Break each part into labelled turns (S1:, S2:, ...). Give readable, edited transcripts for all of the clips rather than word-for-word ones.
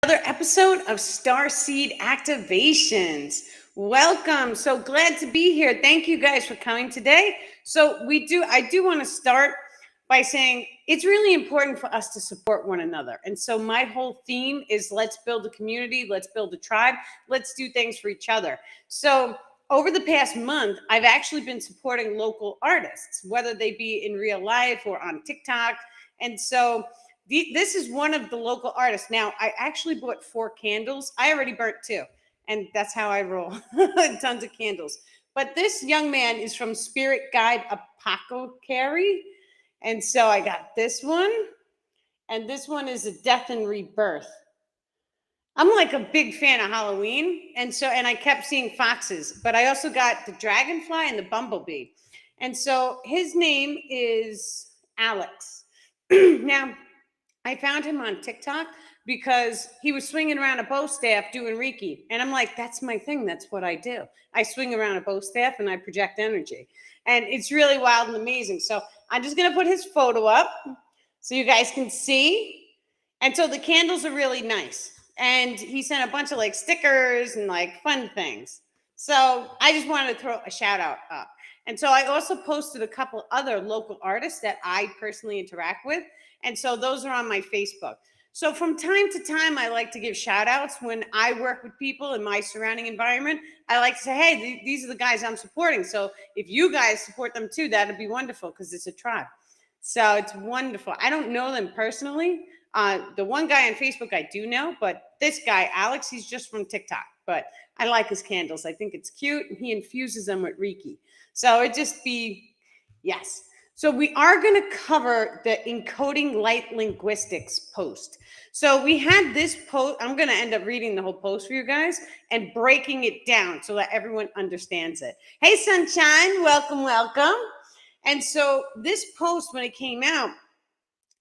S1: Another episode of Starseed Activations. Welcome. So glad to be here. Thank you guys for coming today. I do want to start by saying it's really important for us to support one another. And so my whole theme is let's build a community, let's build a tribe, let's do things for each other. So over the past month, I've actually been supporting local artists, whether they be in real life or on TikTok. And so this is one of the local artists. Now, I actually bought 4 candles. I already burnt 2, and that's how I roll. Tons of candles. But this young man is from Spirit Guide Apothecary. And so I got this one, and this one is a death and rebirth. I'm like a big fan of Halloween, and I kept seeing foxes, but I also got the dragonfly and the bumblebee. And so his name is Alex. Now, I found him on TikTok because he was swinging around a bow staff doing Reiki. And I'm like, that's my thing. That's what I do. I swing around a bow staff and I project energy. And it's really wild and amazing. So I'm just going to put his photo up so you guys can see. And so the candles are really nice. And he sent a bunch of like stickers and like fun things. So I just wanted to throw a shout out up. And so I also posted a couple other local artists that I personally interact with. And so those are on my Facebook. So from time to time, I like to give shout outs when I work with people in my surrounding environment. I like to say, hey, these are the guys I'm supporting. So if you guys support them too, that'd be wonderful because it's a tribe. So it's wonderful. I don't know them personally. The one guy on Facebook I do know, but this guy, Alex, he's just from TikTok. But I like his candles. I think it's cute. And he infuses them with Reiki. So it just be, yes. So we are going to cover the encoding light linguistics post. So we had this post. I'm going to end up reading the whole post for you guys and breaking it down so that everyone understands it. Hey, Sunshine, welcome, welcome. And so this post, when it came out,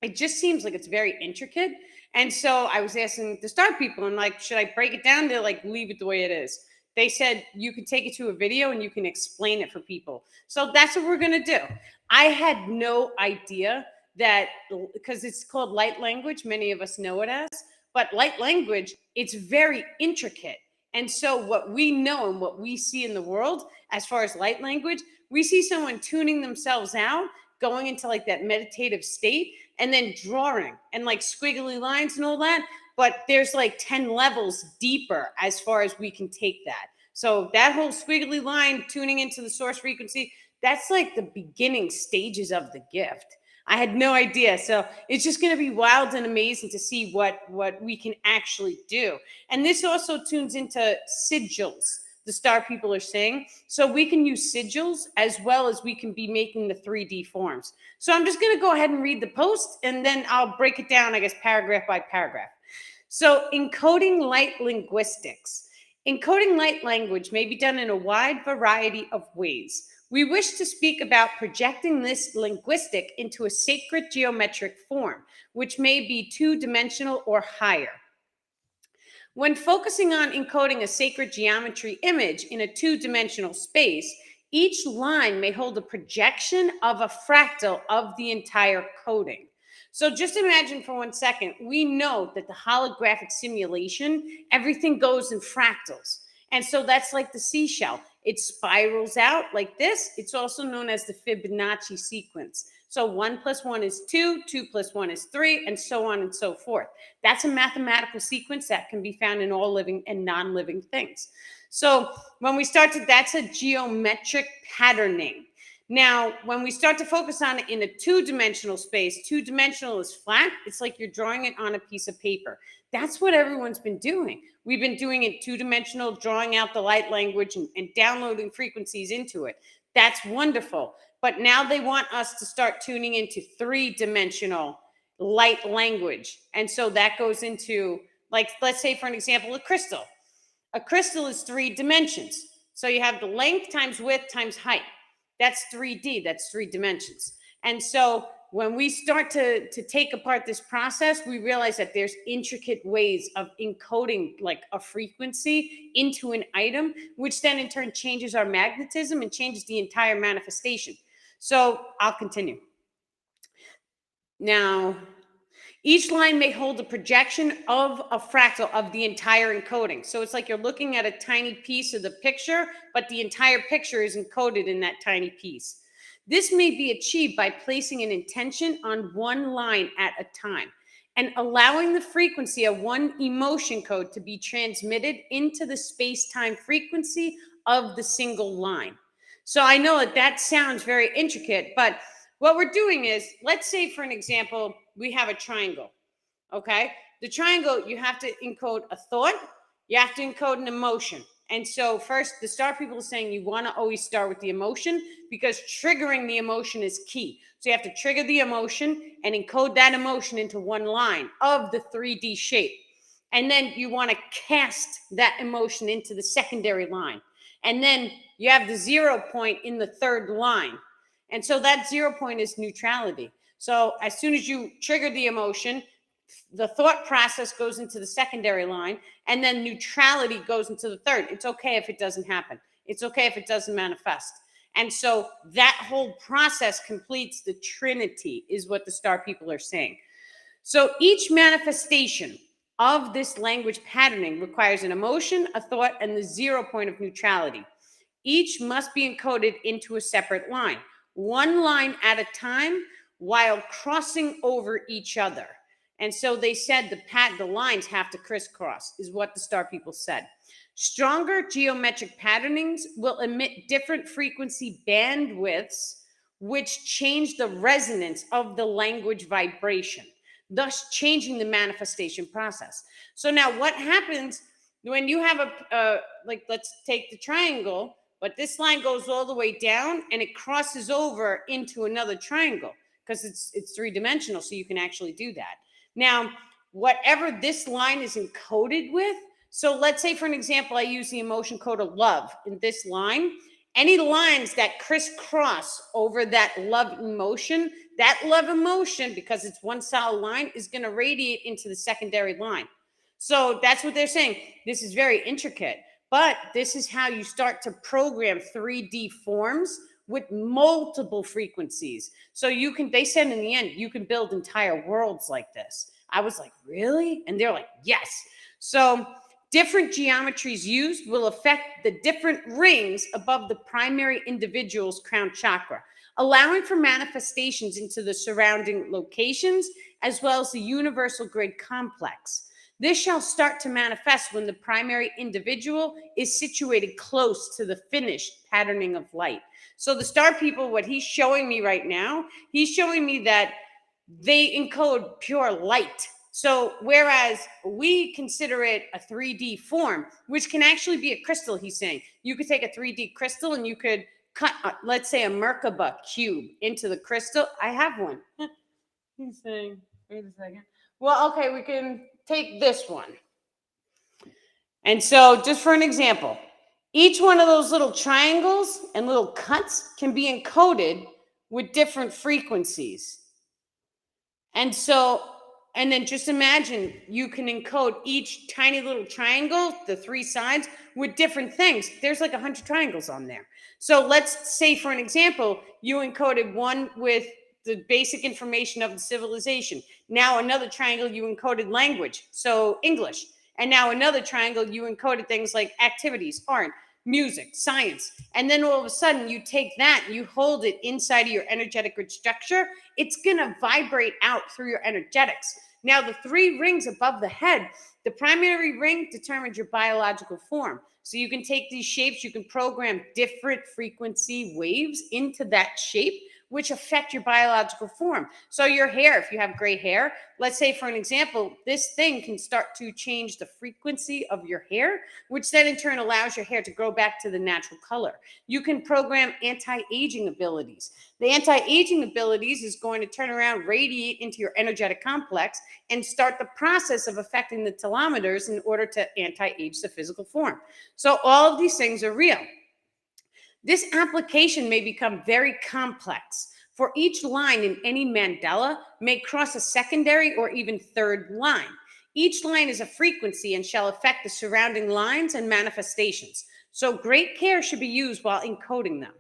S1: it just seems like it's very intricate. And so I was asking the star people, I'm like, should I break it down? They're like, leave it the way it is. They said you can take it to a video and you can explain it for people. So that's what we're going to do. I had no idea that, because it's called light language, many of us know it as, but light language, it's very intricate. And so what we know and what we see in the world, as far as light language, we see someone tuning themselves out, going into like that meditative state, and then drawing and like squiggly lines and all that. But there's like 10 levels deeper as far as we can take that. So that whole squiggly line tuning into the source frequency, that's like the beginning stages of the gift. I had no idea. So it's just going to be wild and amazing to see what we can actually do. And this also tunes into sigils, the star people are saying. So we can use sigils as well as we can be making the 3D forms. So I'm just going to go ahead and read the post, and then I'll break it down, I guess, paragraph by paragraph. So encoding light linguistics. Encoding light language may be done in a wide variety of ways. We wish to speak about projecting this linguistic into a sacred geometric form, which may be 2-dimensional or higher. When focusing on encoding a sacred geometry image in a 2-dimensional space, each line may hold a projection of a fractal of the entire coding. So just imagine for 1 second, we know that the holographic simulation, everything goes in fractals. And so that's like the seashell. It spirals out like this. It's also known as the Fibonacci sequence. So 1 + 1 is 2, 2 + 1 is 3, and so on and so forth. That's a mathematical sequence that can be found in all living and non-living things. So when we start to, that's a geometric patterning. Now, when we start to focus on it in a 2-dimensional space, 2-dimensional is flat. It's like you're drawing it on a piece of paper. That's what everyone's been doing. We've been doing it 2-dimensional, drawing out the light language and downloading frequencies into it. That's wonderful. But now they want us to start tuning into 3-dimensional light language. And so that goes into, like, let's say, for an example, a crystal. A crystal is 3 dimensions. So you have the length times width times height. That's 3D. That's 3 dimensions. And so when we start to take apart this process, we realize that there's intricate ways of encoding like a frequency into an item, which then in turn changes our magnetism and changes the entire manifestation. So I'll continue. Now, Each line may hold a projection of a fractal of the entire encoding. So it's like you're looking at a tiny piece of the picture, but the entire picture is encoded in that tiny piece. This may be achieved by placing an intention on one line at a time and allowing the frequency of one emotion code to be transmitted into the space-time frequency of the single line. So I know that sounds very intricate, but what we're doing is, let's say for an example, we have a triangle, okay? The triangle, you have to encode a thought, you have to encode an emotion. And so first, the star people are saying you want to always start with the emotion because triggering the emotion is key. So you have to trigger the emotion and encode that emotion into one line of the 3D shape. And then you want to cast that emotion into the secondary line. And then you have the 0 point in the third line. And so that 0 point is neutrality. So as soon as you trigger the emotion, the thought process goes into the secondary line, and then neutrality goes into the third. It's okay if it doesn't happen. It's okay if it doesn't manifest. And so that whole process completes the Trinity, is what the star people are saying. So each manifestation of this language patterning requires an emotion, a thought, and the 0 point of neutrality. Each must be encoded into a separate line, one line at a time, while crossing over each other. And so they said the lines have to crisscross, is what the star people said. Stronger geometric patternings will emit different frequency bandwidths, which change the resonance of the language vibration, thus changing the manifestation process. So now what happens when you have like, let's take the triangle, but this line goes all the way down and it crosses over into another triangle because it's three-dimensional, so you can actually do that. Now, whatever this line is encoded with, so let's say for an example, I use the emotion code of love in this line. Any lines that crisscross over that love emotion, because it's one solid line, is going to radiate into the secondary line. So that's what they're saying. This is very intricate, but this is how you start to program 3D forms with multiple frequencies. So you can, they said in the end, you can build entire worlds like this. I was like, really? And they're like, yes. So different geometries used will affect the different rings above the primary individual's crown chakra, allowing for manifestations into the surrounding locations, as well as the universal grid complex. This shall start to manifest when the primary individual is situated close to the finished patterning of light. So the star people, what he's showing me right now, he's showing me that they encode pure light. So whereas we consider it a 3D form, which can actually be a crystal, he's saying. You could take a 3D crystal and you could cut, let's say, a Merkaba cube into the crystal. I have one. He's saying, wait a second. Well, okay, we can take this one. And so just for an example, each one of those little triangles and little cuts can be encoded with different frequencies. And so, and then just imagine you can encode each tiny little triangle, the three sides, with different things. There's like 100 triangles on there. So let's say, for an example, you encoded one with the basic information of the civilization. Now another triangle, you encoded language, so English. And now another triangle, you encoded things like activities, art, music, science. And then all of a sudden you take that, you hold it inside of your energetic grid structure, it's gonna vibrate out through your energetics. Now the three rings above the head, the primary ring determines your biological form. So you can take these shapes, you can program different frequency waves into that shape, which affect your biological form. So your hair, if you have gray hair, let's say for an example, this thing can start to change the frequency of your hair, which then in turn allows your hair to grow back to the natural color. You can program anti-aging abilities. The anti-aging abilities is going to turn around, radiate into your energetic complex, and start the process of affecting the telomeres in order to anti-age the physical form. So all of these things are real. This application may become very complex, for each line in any mandala may cross a secondary or even third line. Each line is a frequency and shall affect the surrounding lines and manifestations. So great care should be used while encoding them.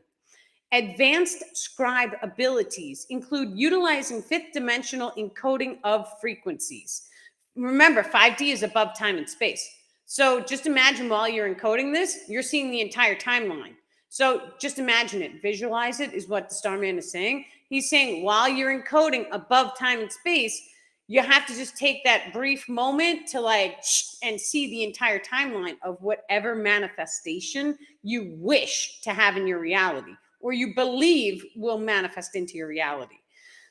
S1: Advanced scribe abilities include utilizing fifth dimensional encoding of frequencies. Remember, 5D is above time and space. So just imagine while you're encoding this, you're seeing the entire timeline. So just imagine it, visualize it, is what the Starman is saying. He's saying while you're encoding above time and space, you have to just take that brief moment to and see the entire timeline of whatever manifestation you wish to have in your reality or you believe will manifest into your reality.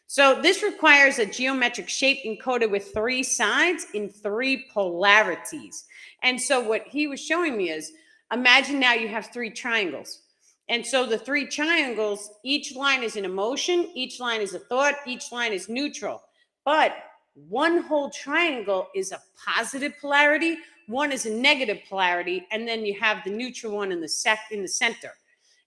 S1: So this requires a geometric shape encoded with 3 sides in 3 polarities. And so what he was showing me is, imagine now you have 3 triangles. And so the 3 triangles, each line is an emotion, each line is a thought, each line is neutral. But one whole triangle is a positive polarity, one is a negative polarity, and then you have the neutral one in the center.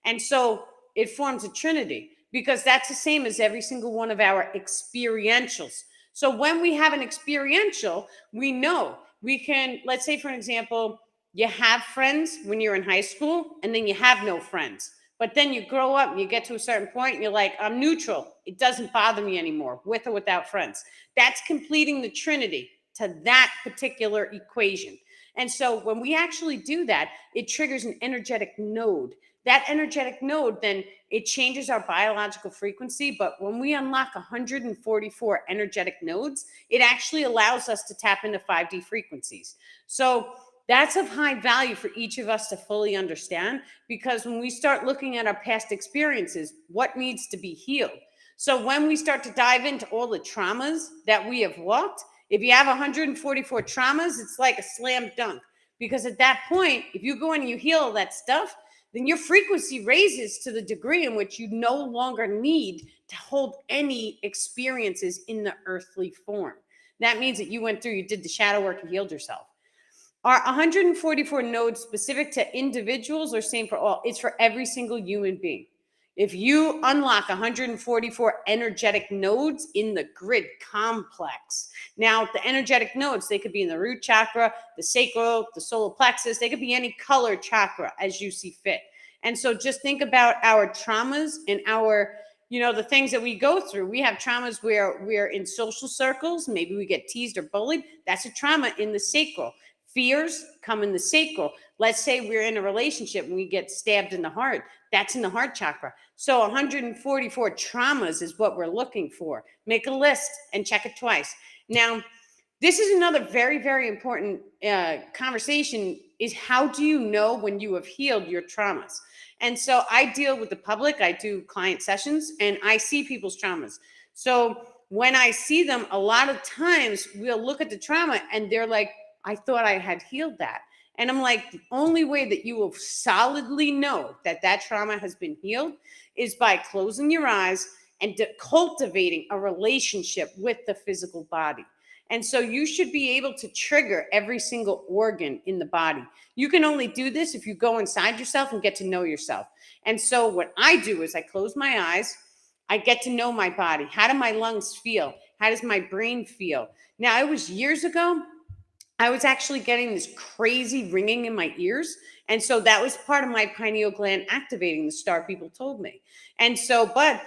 S1: And so it forms a trinity, because that's the same as every single one of our experientials. So when we have an experiential, we know we can, let's say, for an example, you have friends when you're in high school, and then you have no friends. But then you grow up and you get to a certain point and you're like, I'm neutral. It doesn't bother me anymore, with or without friends. That's completing the trinity to that particular equation. And so when we actually do that, it triggers an energetic node. That energetic node, then it changes our biological frequency. But when we unlock 144 energetic nodes, it actually allows us to tap into 5D frequencies. So that's of high value for each of us to fully understand, because when we start looking at our past experiences, what needs to be healed? So when we start to dive into all the traumas that we have walked, if you have 144 traumas, it's like a slam dunk. Because at that point, if you go in and you heal all that stuff, then your frequency raises to the degree in which you no longer need to hold any experiences in the earthly form. That means that you did the shadow work and healed yourself. Are 144 nodes specific to individuals or same for all? It's for every single human being. If you unlock 144 energetic nodes in the grid complex, now the energetic nodes, they could be in the root chakra, the sacral, the solar plexus, they could be any color chakra as you see fit. And so just think about our traumas and our, the things that we go through. We have traumas where we're in social circles, maybe we get teased or bullied. That's a trauma in the sacral. Fears come in the sacral. Let's say we're in a relationship and we get stabbed in the heart. That's in the heart chakra. So 144 traumas is what we're looking for. Make a list and check it twice. Now, this is another very, very important conversation, is how do you know when you have healed your traumas? And so I deal with the public. I do client sessions and I see people's traumas. So when I see them, a lot of times we'll look at the trauma and they're like, I thought I had healed that. And I'm like, the only way that you will solidly know that that trauma has been healed is by closing your eyes and cultivating a relationship with the physical body. And so you should be able to trigger every single organ in the body. You can only do this if you go inside yourself and get to know yourself. And so what I do is I close my eyes. I get to know my body. How do my lungs feel? How does my brain feel? Now, it was years ago. I was actually getting this crazy ringing in my ears. And so that was part of my pineal gland activating, the star people told me. And so, but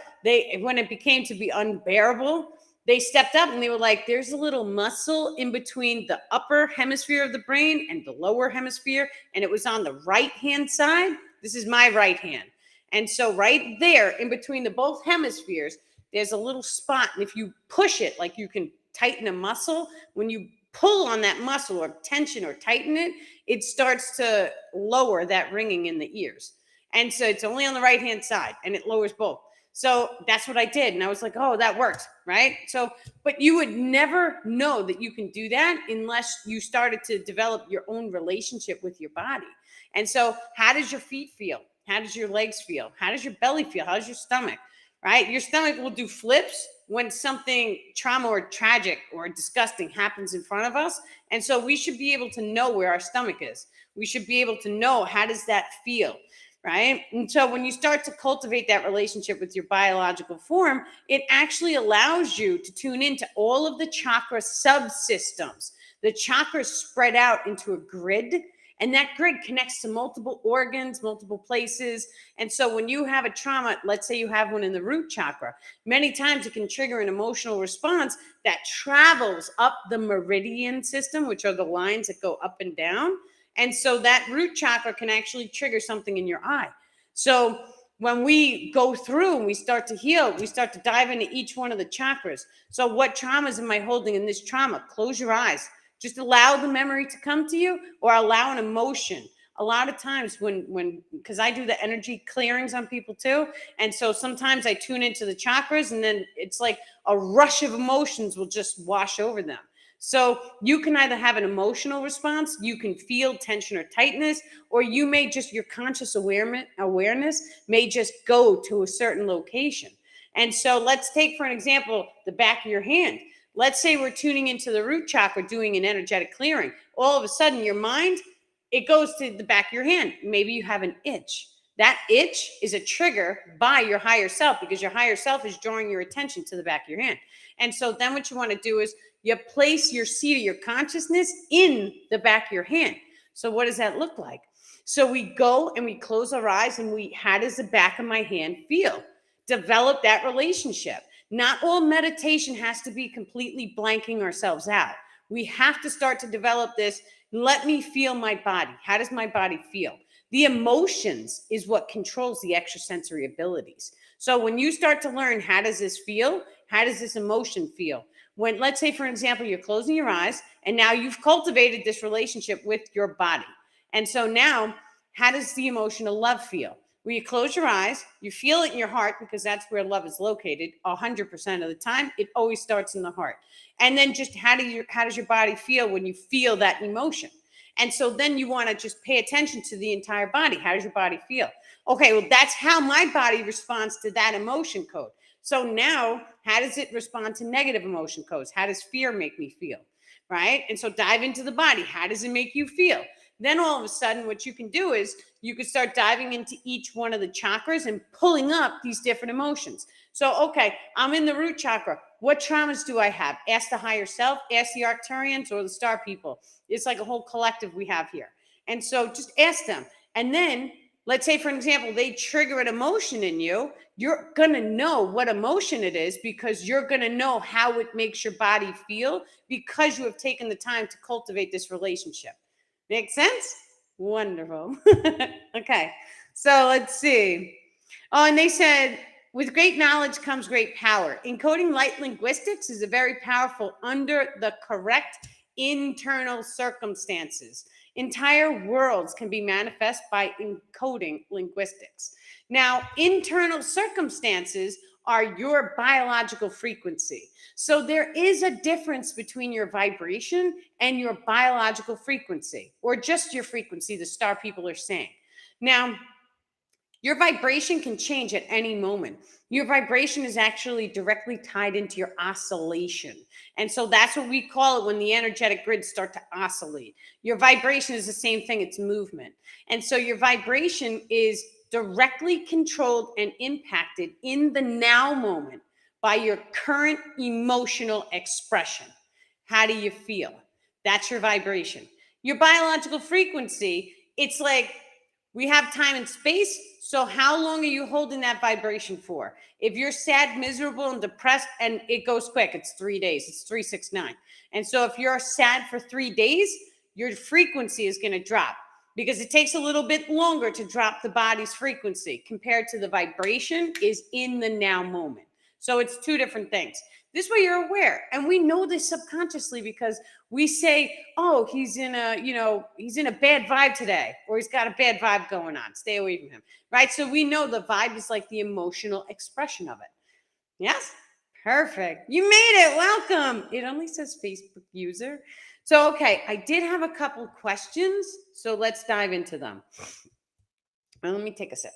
S1: when it became to be unbearable, they stepped up and they were like, there's a little muscle in between the upper hemisphere of the brain and the lower hemisphere. And it was on the right-hand side. This is my right hand. And so right there in between the both hemispheres, there's a little spot. And if you push it, like you can tighten a muscle, when you pull on that muscle or tension or tighten it, it starts to lower that ringing in the ears. And so it's only on the right-hand side and it lowers both. So that's what I did. And I was like, oh, that works, right? So, but you would never know that you can do that unless you started to develop your own relationship with your body. And so how does your feet feel? How does your legs feel? How does your belly feel? How does your stomach, right? Your stomach will do flips when something trauma or tragic or disgusting happens in front of us. And so we should be able to know where our stomach is. We should be able to know, how does that feel, right? And so when you start to cultivate that relationship with your biological form, it actually allows you to tune into all of the chakra subsystems. The chakras spread out into a grid, And that grid connects to multiple organs, multiple places. And so when you have a trauma, let's say you have one in the root chakra, many times it can trigger an emotional response that travels up the meridian system, which are the lines that go up and down. And so that root chakra can actually trigger something in your eye. So when we go through and we start to heal, we start to dive into each one of the chakras. So what traumas am I holding in this trauma? Close your eyes. Just allow the memory to come to you, or allow an emotion. A lot of times because I do the energy clearings on people too. And so sometimes I tune into the chakras, and then it's like a rush of emotions will just wash over them. So you can either have an emotional response, you can feel tension or tightness, or you may just, your conscious awareness may just go to a certain location. And so let's take, for an example, the back of your hand. Let's say we're tuning into the root chakra, doing an energetic clearing. All of a sudden, your mind, it goes to the back of your hand. Maybe you have an itch. That itch is a trigger by your higher self, because your higher self is drawing your attention to the back of your hand. And so then what you want to do is you place your seat of your consciousness in the back of your hand. So what does that look like? So we go and we close our eyes, and how does the back of my hand feel? Develop that relationship. Not all meditation has to be completely blanking ourselves out. We have to start to develop this. Let me feel my body. How does my body feel? The emotions is what controls the extrasensory abilities. So when you start to learn, how does this feel? How does this emotion feel? When, let's say, for example, you're closing your eyes and now you've cultivated this relationship with your body. And so now, how does the emotional love feel? When you close your eyes, you feel it in your heart, because that's where love is located 100% of the time. It always starts in the heart. And then just how does your body feel when you feel that emotion? And so then you want to just pay attention to the entire body. How does your body feel? Okay, well, that's how my body responds to that emotion code. So now, how does it respond to negative emotion codes? How does fear make me feel? Right? And so dive into the body. How does it make you feel? Then all of a sudden, what you can do is you can start diving into each one of the chakras and pulling up these different emotions. So, okay, I'm in the root chakra. What traumas do I have? Ask the higher self, ask the Arcturians or the star people. It's like a whole collective we have here. And so just ask them. And then let's say, for an example, they trigger an emotion in you. You're going to know what emotion it is, because you're going to know how it makes your body feel, because you have taken the time to cultivate this relationship. Make sense? Wonderful. Okay. So let's see. Oh, and they said, with great knowledge comes great power. Encoding light linguistics is a very powerful under the correct internal circumstances. Entire worlds can be manifest by encoding linguistics. Now, internal circumstances are your biological frequency. So there is a difference between your vibration and your biological frequency, or just your frequency, the star people are saying. Now, your vibration can change at any moment. Your vibration is actually directly tied into your oscillation. And so that's what we call it when the energetic grids start to oscillate. Your vibration is the same thing, it's movement. And so your vibration is directly controlled and impacted in the now moment by your current emotional expression. How do you feel? That's your vibration. Your biological frequency, it's like, we have time and space. So how long are you holding that vibration for? If you're sad, miserable, and depressed, and it goes quick, it's 3 days, it's 369. And so if you're sad for 3 days, your frequency is going to drop, because it takes a little bit longer to drop the body's frequency compared to the vibration is in the now moment. So it's two different things. This way you're aware. And we know this subconsciously, because we say, oh, he's in a bad vibe today, or he's got a bad vibe going on. Stay away from him. Right? So we know the vibe is like the emotional expression of it. Yes? Perfect. You made it. Welcome. It only says Facebook user. So, okay, I did have a couple questions. So let's dive into them. Well, let me take a sip.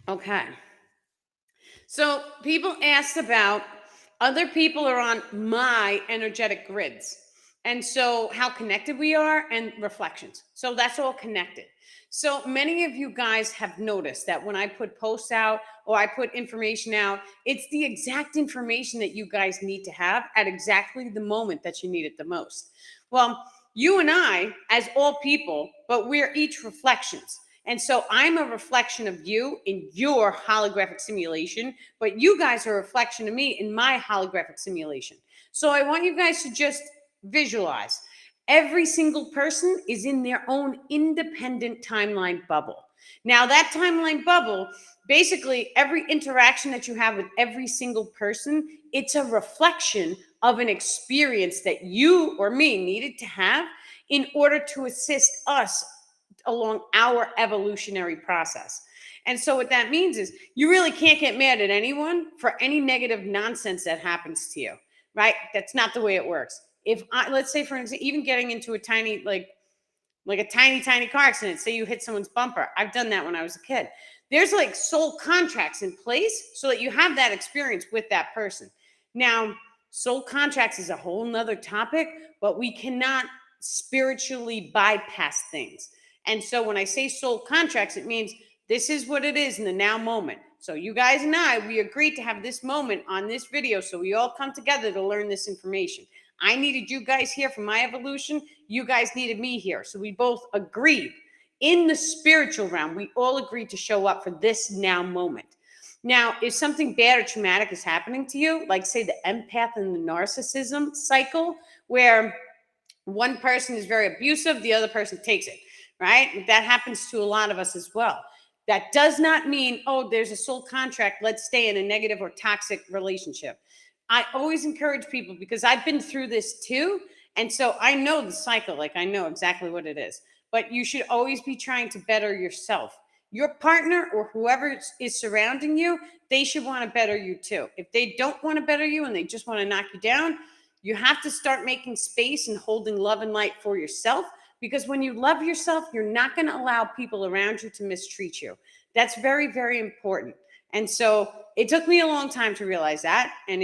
S1: Okay. So people asked about other people are on my energetic grids. And so how connected we are, and reflections. So that's all connected. So many of you guys have noticed that when I put posts out or I put information out, it's the exact information that you guys need to have at exactly the moment that you need it the most. Well, you and I, as all people, but we're each reflections. And so I'm a reflection of you in your holographic simulation, but you guys are a reflection of me in my holographic simulation. So I want you guys to just visualize. Every single person is in their own independent timeline bubble. Now, that timeline bubble, basically, every interaction that you have with every single person, it's a reflection of an experience that you or me needed to have in order to assist us along our evolutionary process. And so what that means is you really can't get mad at anyone for any negative nonsense that happens to you, right? That's not the way it works. If I, let's say, for example, even getting into a tiny, like a tiny car accident, say you hit someone's bumper. I've done that when I was a kid. There's like soul contracts in place so that you have that experience with that person. Now, soul contracts is a whole nother topic, but we cannot spiritually bypass things. And so when I say soul contracts, it means this is what it is in the now moment. So you guys and I, we agreed to have this moment on this video so we all come together to learn this information. I needed you guys here for my evolution. You guys needed me here. So we both agreed. In the spiritual realm, we all agreed to show up for this now moment. Now, if something bad or traumatic is happening to you, like say the empath and the narcissism cycle, where one person is very abusive, the other person takes it, right? That happens to a lot of us as well. That does not mean, oh, there's a soul contract, let's stay in a negative or toxic relationship. I always encourage people because I've been through this too. And so I know the cycle, like I know exactly what it is. But you should always be trying to better yourself. Your partner or whoever is surrounding you, they should want to better you too. If they don't want to better you and they just want to knock you down, you have to start making space and holding love and light for yourself. Because when you love yourself, you're not going to allow people around you to mistreat you. That's very, very important. And so it took me a long time to realize that. And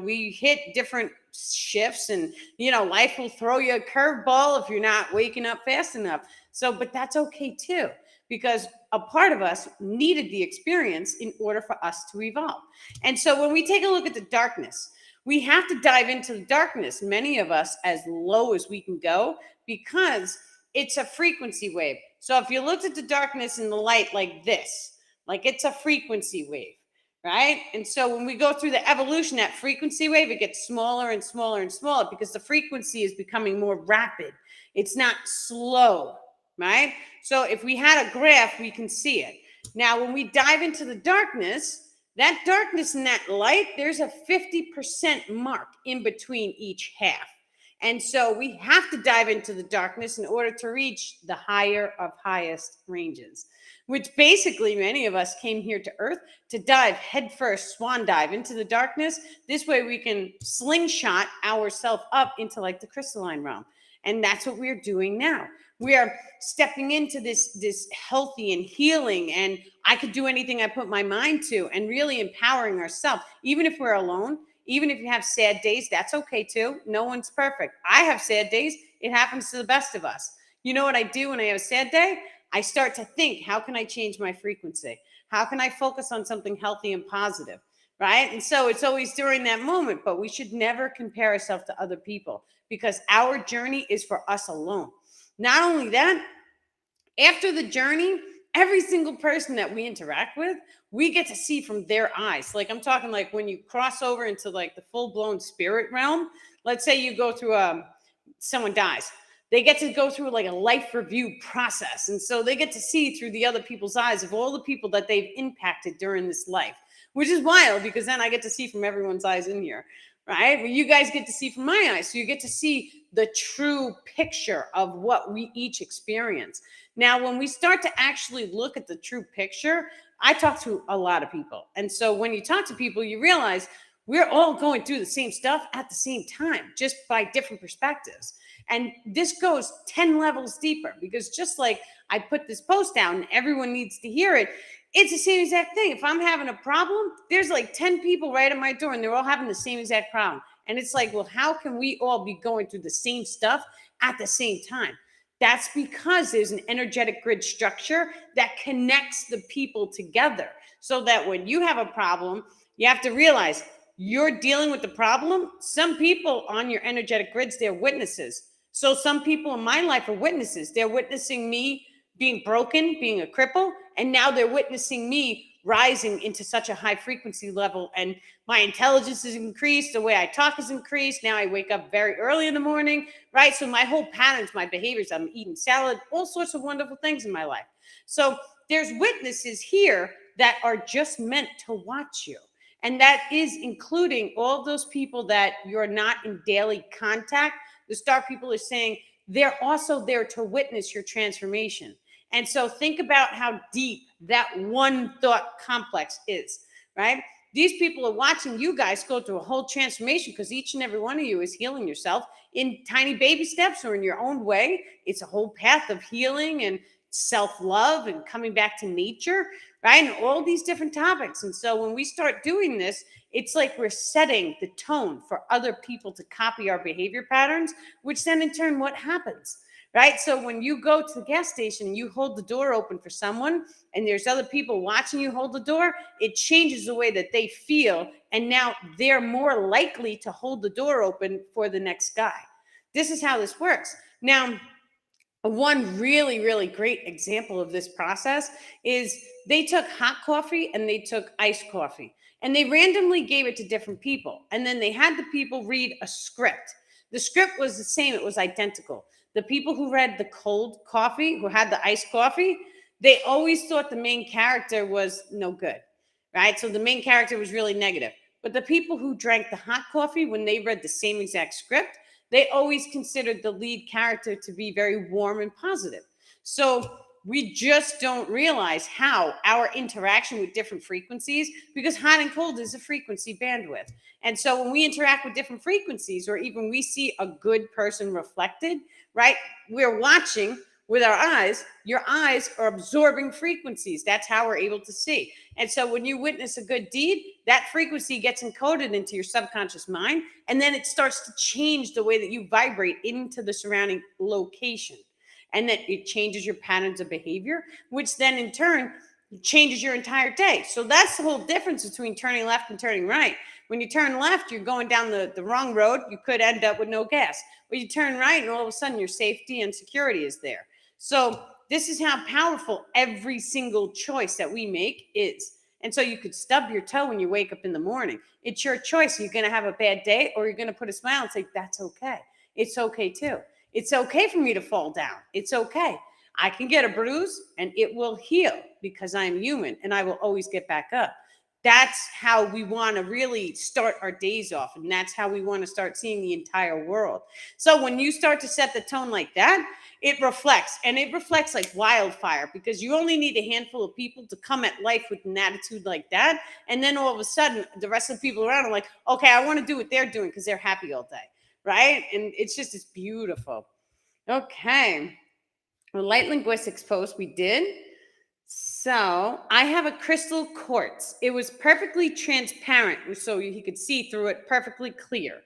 S1: we hit different shifts and, life will throw you a curveball if you're not waking up fast enough. So, but that's okay too, because a part of us needed the experience in order for us to evolve. And so when we take a look at the darkness, we have to dive into the darkness, many of us as low as we can go, because it's a frequency wave. So if you looked at the darkness and the light like this, like it's a frequency wave, right? And so when we go through the evolution, that frequency wave, it gets smaller and smaller and smaller because the frequency is becoming more rapid. It's not slow, right? So if we had a graph, we can see it. Now, when we dive into the darkness, that darkness and that light, there's a 50% mark in between each half. And so we have to dive into the darkness in order to reach the higher of highest ranges, which basically many of us came here to Earth to dive headfirst, swan dive into the darkness. This way we can slingshot ourselves up into like the crystalline realm. And that's what we're doing now. We are stepping into this healthy and healing, and I could do anything I put my mind to, and really empowering ourselves, even if we're alone. Even if you have sad days, that's okay too. No one's perfect. I have sad days. It happens to the best of us. You know what I do when I have a sad day? I start to think, how can I change my frequency? How can I focus on something healthy and positive, right? And so it's always during that moment, but we should never compare ourselves to other people because our journey is for us alone. Not only that, after the journey, every single person that we interact with, we get to see from their eyes. Like I'm talking like when you cross over into like the full-blown spirit realm, let's say you go through someone dies. They get to go through like a life review process. And so they get to see through the other people's eyes of all the people that they've impacted during this life, which is wild because then I get to see from everyone's eyes in here, right? Well, you guys get to see from my eyes. So you get to see the true picture of what we each experience. Now, when we start to actually look at the true picture, I talk to a lot of people. And so when you talk to people, you realize we're all going through the same stuff at the same time, just by different perspectives. And this goes 10 levels deeper because just like I put this post out and everyone needs to hear it, it's the same exact thing. If I'm having a problem, there's like 10 people right at my door and they're all having the same exact problem. And it's like, well, how can we all be going through the same stuff at the same time? That's because there's an energetic grid structure that connects the people together, so that when you have a problem, you have to realize you're dealing with the problem. Some people on your energetic grids, they're witnesses. So some people in my life are witnesses. They're witnessing me being broken, being a cripple, and now they're witnessing me rising into such a high frequency level, and my intelligence is increased, the way I talk is increased. Now I wake up very early in the morning, right? So my whole patterns, my behaviors, I'm eating salad, all sorts of wonderful things in my life. So there's witnesses here that are just meant to watch you. And that is including all those people that you're not in daily contact. The star people are saying they're also there to witness your transformation. And so think about how deep that one thought complex is, right? These people are watching you guys go through a whole transformation, because each and every one of you is healing yourself in tiny baby steps or in your own way. It's a whole path of healing and self-love and coming back to nature, right? And all these different topics. And so when we start doing this, it's like we're setting the tone for other people to copy our behavior patterns, which then in turn, what happens? Right? So when you go to the gas station and you hold the door open for someone and there's other people watching you hold the door, it changes the way that they feel. And now they're more likely to hold the door open for the next guy. This is how this works. Now, one really, really great example of this process is they took hot coffee and they took iced coffee and they randomly gave it to different people. And then they had the people read a script. The script was the same. It was identical. The people who read the cold coffee, who had the iced coffee, they always thought the main character was no good, right? So the main character was really negative. But the people who drank the hot coffee, when they read the same exact script, they always considered the lead character to be very warm and positive. So we just don't realize how our interaction with different frequencies, because hot and cold is a frequency bandwidth. And so when we interact with different frequencies, or even we see a good person reflected, right? We're watching with our eyes. Your eyes are absorbing frequencies. That's how we're able to see. And so when you witness a good deed, that frequency gets encoded into your subconscious mind, and then it starts to change the way that you vibrate into the surrounding location. And then it changes your patterns of behavior, which then in turn changes your entire day. So that's the whole difference between turning left and turning right. When you turn left, you're going down the wrong road. You could end up with no gas. But you turn right, and all of a sudden your safety and security is there. So this is how powerful every single choice that we make is. And so you could stub your toe when you wake up in the morning. It's your choice. You're going to have a bad day, or you're going to put a smile and say, that's okay. It's okay too. It's okay for me to fall down. It's okay. I can get a bruise and it will heal, because I'm human and I will always get back up. That's how we want to really start our days off. And that's how we want to start seeing the entire world. So when you start to set the tone like that, it reflects, and it reflects like wildfire, because you only need a handful of people to come at life with an attitude like that. And then all of a sudden, the rest of the people around are like, okay, I want to do what they're doing because they're happy all day. Right? And it's beautiful. Okay. A light linguistics post we did. So I have a crystal quartz. It was perfectly transparent, so he could see through it, perfectly clear.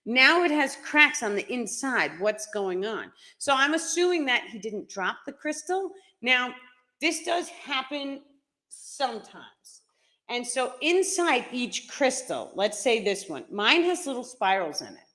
S1: Now it has cracks on the inside. What's going on? So I'm assuming that he didn't drop the crystal. Now, this does happen sometimes. And so inside each crystal, let's say this one, mine has little spirals in it.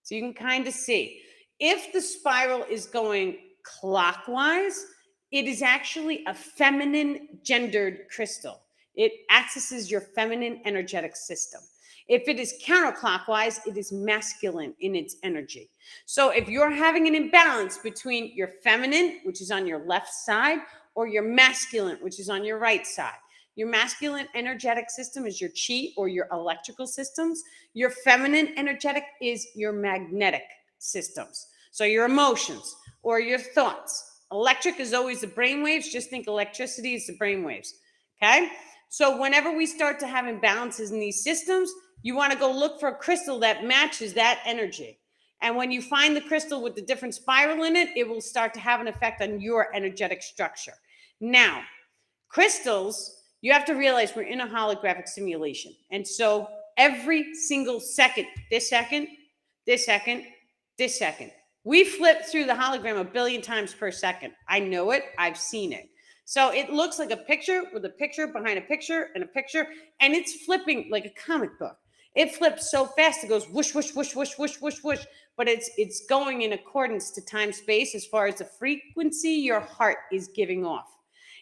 S1: So you can kind of see. If the spiral is going clockwise, it is actually a feminine gendered crystal. It accesses your feminine energetic system. If it is counterclockwise, it is masculine in its energy. So if you're having an imbalance between your feminine, which is on your left side, or your masculine, which is on your right side, your masculine energetic system is your chi or your electrical systems. Your feminine energetic is your magnetic systems. So your emotions or your thoughts. Electric is always the brainwaves. Just think electricity is the brainwaves. Okay? So whenever we start to have imbalances in these systems, you want to go look for a crystal that matches that energy. And when you find the crystal with the different spiral in it, it will start to have an effect on your energetic structure. Now, crystals, you have to realize we're in a holographic simulation. And so every single second, this second, this second, this second. We flip through the hologram a billion times per second. I know it. I've seen it. So it looks like a picture with a picture behind a picture and a picture, and it's flipping like a comic book. It flips so fast, it goes whoosh, whoosh, whoosh, whoosh, whoosh, whoosh, whoosh. But it's going in accordance to time space as far as the frequency your heart is giving off.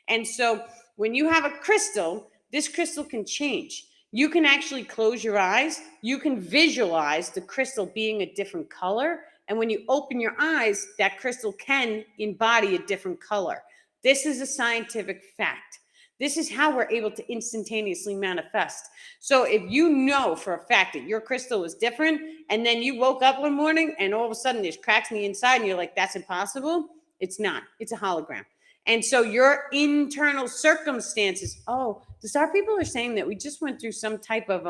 S1: And so when you have a crystal, this crystal can change. You can actually close your eyes. You can visualize the crystal being a different color. And when you open your eyes, that crystal can embody a different color. This is a scientific fact. This is how we're able to instantaneously manifest. So if you know for a fact that your crystal is different, and then you woke up one morning and all of a sudden there's cracks in the inside and you're like, that's impossible. It's not. It's a hologram. And so your internal circumstances, the star people are saying that we just went through some type of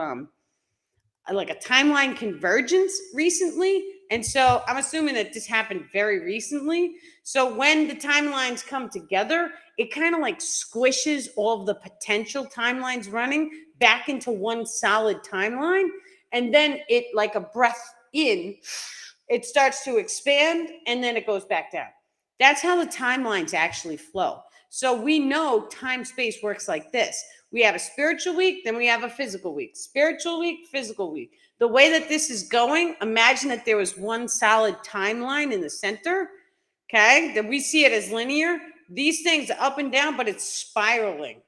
S1: like a timeline convergence recently. And so I'm assuming that this happened very recently. So when the timelines come together, it kind of like squishes all of the potential timelines running back into one solid timeline. And then it, like a breath in, it starts to expand and then it goes back down. That's how the timelines actually flow. So we know time space works like this. We have a spiritual week, then we have a physical week. Spiritual week, physical week. The way that this is going, imagine that there was one solid timeline in the center, okay? That we see it as linear. These things are up and down, but it's spiraling.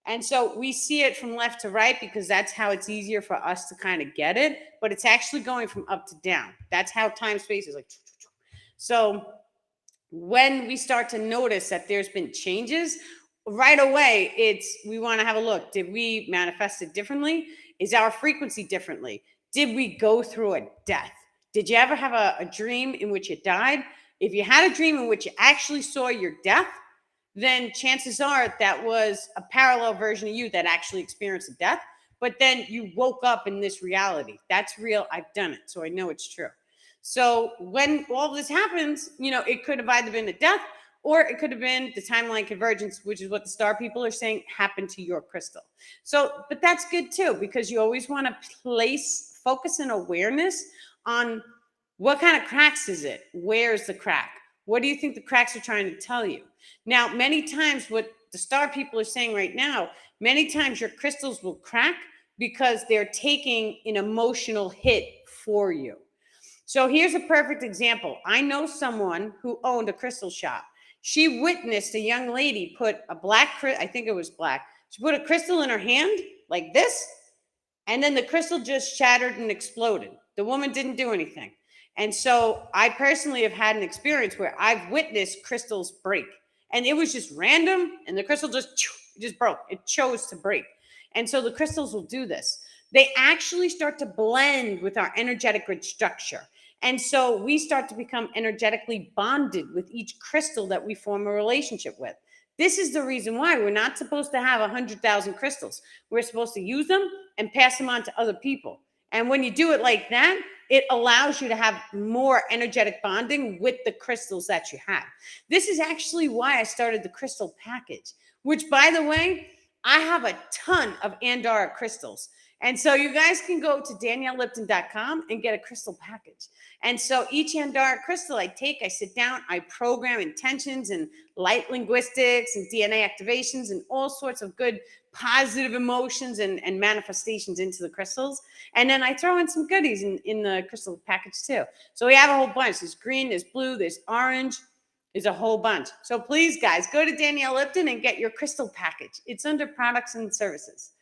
S1: And so we see it from left to right because that's how it's easier for us to kind of get it, but it's actually going from up to down. That's how time space is like. So when we start to notice that there's been changes, right away, we want to have a look. Did we manifest it differently? Is our frequency differently? Did we go through a death? Did you ever have a dream in which you died? If you had a dream in which you actually saw your death, then chances are that was a parallel version of you that actually experienced a death, but then you woke up in this reality. That's real. I've done it, so I know it's true. So when all this happens, it could have either been a death or it could have been the timeline convergence, which is what the star people are saying happened to your crystal. So, but that's good too, because you always want to focus and awareness on what kind of cracks is it? Where's the crack? What do you think the cracks are trying to tell you? Now, many times what the star people are saying right now, many times your crystals will crack because they're taking an emotional hit for you. So here's a perfect example. I know someone who owned a crystal shop. She witnessed a young lady put I think it was black. She put a crystal in her hand like this, and then the crystal just shattered and exploded. The woman didn't do anything. And so I personally have had an experience where I've witnessed crystals break. And it was just random, and the crystal just broke. It chose to break. And so the crystals will do this. They actually start to blend with our energetic grid structure. And so we start to become energetically bonded with each crystal that we form a relationship with. This is the reason why we're not supposed to have 100,000 crystals. We're supposed to use them and pass them on to other people. And when you do it like that, it allows you to have more energetic bonding with the crystals that you have. This is actually why I started the crystal package, which, by the way, I have a ton of Andara crystals. And so you guys can go to daniellelipton.com and get a crystal package. And so each Andara crystal I sit down, I program intentions and light linguistics and DNA activations and all sorts of good positive emotions and manifestations into the crystals. And then I throw in some goodies in the crystal package too. So we have a whole bunch. There's green, there's blue, there's orange. There's a whole bunch. So please, guys, go to Danielle Lipton and get your crystal package. It's under products and services.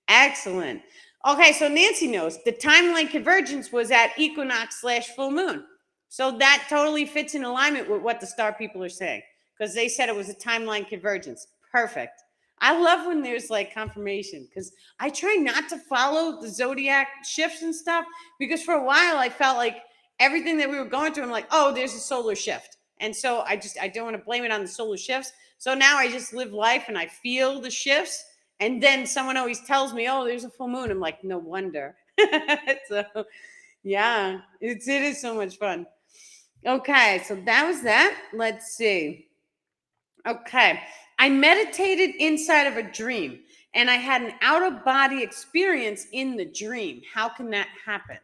S1: Excellent. Okay, so Nancy knows the timeline convergence was at equinox/full moon. So that totally fits in alignment with what the star people are saying, because they said it was a timeline convergence. Perfect. I love when there's like confirmation, because I try not to follow the zodiac shifts and stuff, because for a while I felt like everything that we were going through, I'm like, oh, there's a solar shift. And so I don't want to blame it on the solar shifts. So now I just live life and I feel the shifts. And then someone always tells me, oh, there's a full moon. I'm like, no wonder. So yeah, it is so much fun. Okay, so that was that. Let's see. Okay, I meditated inside of a dream, and I had an out of body experience in the dream. How can that happen?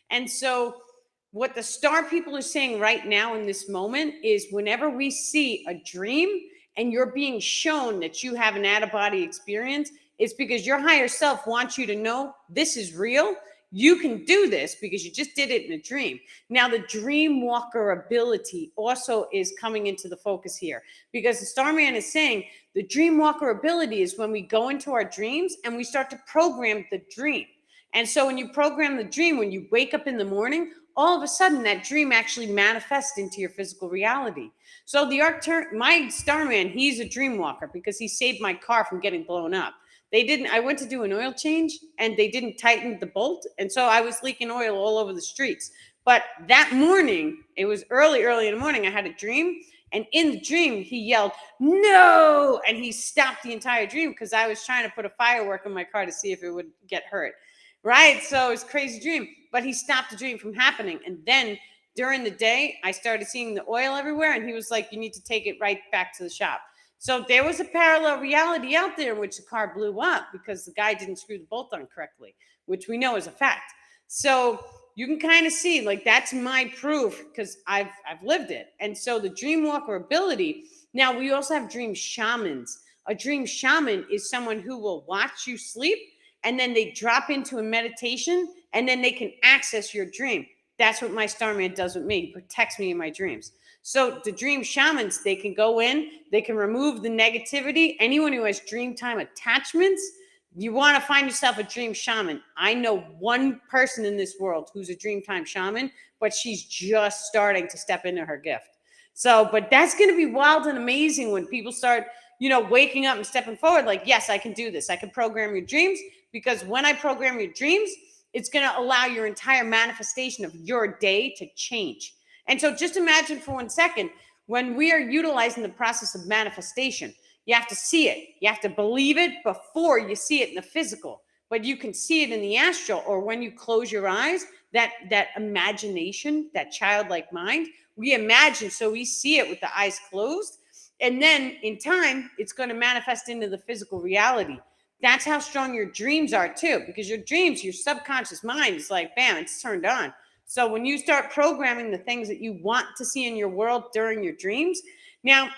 S1: And so, what the star people are saying right now in this moment is whenever we see a dream and you're being shown that you have an out of body experience, it's because your higher self wants you to know this is real. You can do this because you just did it in a dream. Now, the dream walker ability also is coming into the focus here, because the Starman is saying the dream walker ability is when we go into our dreams and we start to program the dream. And so when you program the dream, when you wake up in the morning, all of a sudden that dream actually manifests into your physical reality. So my Starman, he's a dream walker because he saved my car from getting blown up. I went to do an oil change and they didn't tighten the bolt. And so I was leaking oil all over the streets. But that morning, it was early in the morning, I had a dream. And in the dream, he yelled, "No!" And he stopped the entire dream because I was trying to put a firework in my car to see if it would get hurt. Right? So it was a crazy dream. But he stopped the dream from happening. And then during the day, I started seeing the oil everywhere. And he was like, "You need to take it right back to the shop." So there was a parallel reality out there in which the car blew up because the guy didn't screw the bolt on correctly, which we know is a fact. So you can kind of see, like, that's my proof because I've lived it. And so the dream walker ability. Now, we also have dream shamans. A dream shaman is someone who will watch you sleep and then they drop into a meditation and then they can access your dream. That's what my Starman does with me. He protects me in my dreams. So the dream shamans, they can go in, they can remove the negativity. Anyone who has dream time attachments, you want to find yourself a dream shaman. I know one person in this world who's a dream time shaman, but she's just starting to step into her gift. So, but that's going to be wild and amazing when people start, waking up and stepping forward. Like, yes, I can do this. I can program your dreams, because when I program your dreams, it's going to allow your entire manifestation of your day to change. And so just imagine for 1 second, when we are utilizing the process of manifestation, you have to see it. You have to believe it before you see it in the physical. But you can see it in the astral, or when you close your eyes, that imagination, that childlike mind, we imagine, so we see it with the eyes closed. And then in time, it's going to manifest into the physical reality. That's how strong your dreams are too, because your dreams, your subconscious mind is like, bam, it's turned on. So when you start programming the things that you want to see in your world during your dreams. Now,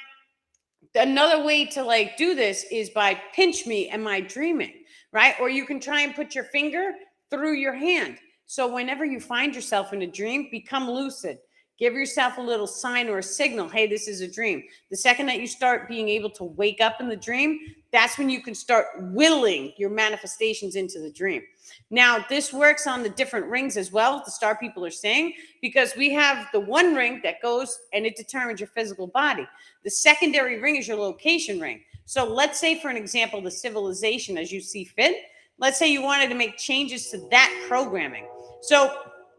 S1: another way to do this is by pinch me, am I dreaming, right? Or you can try and put your finger through your hand. So whenever you find yourself in a dream, become lucid. Give yourself a little sign or a signal. Hey, this is a dream. The second that you start being able to wake up in the dream, that's when you can start willing your manifestations into the dream. Now, this works on the different rings as well, the star people are saying, because we have the one ring that goes and it determines your physical body. The secondary ring is your location ring. So let's say, for an example, the civilization as you see fit. Let's say you wanted to make changes to that programming. So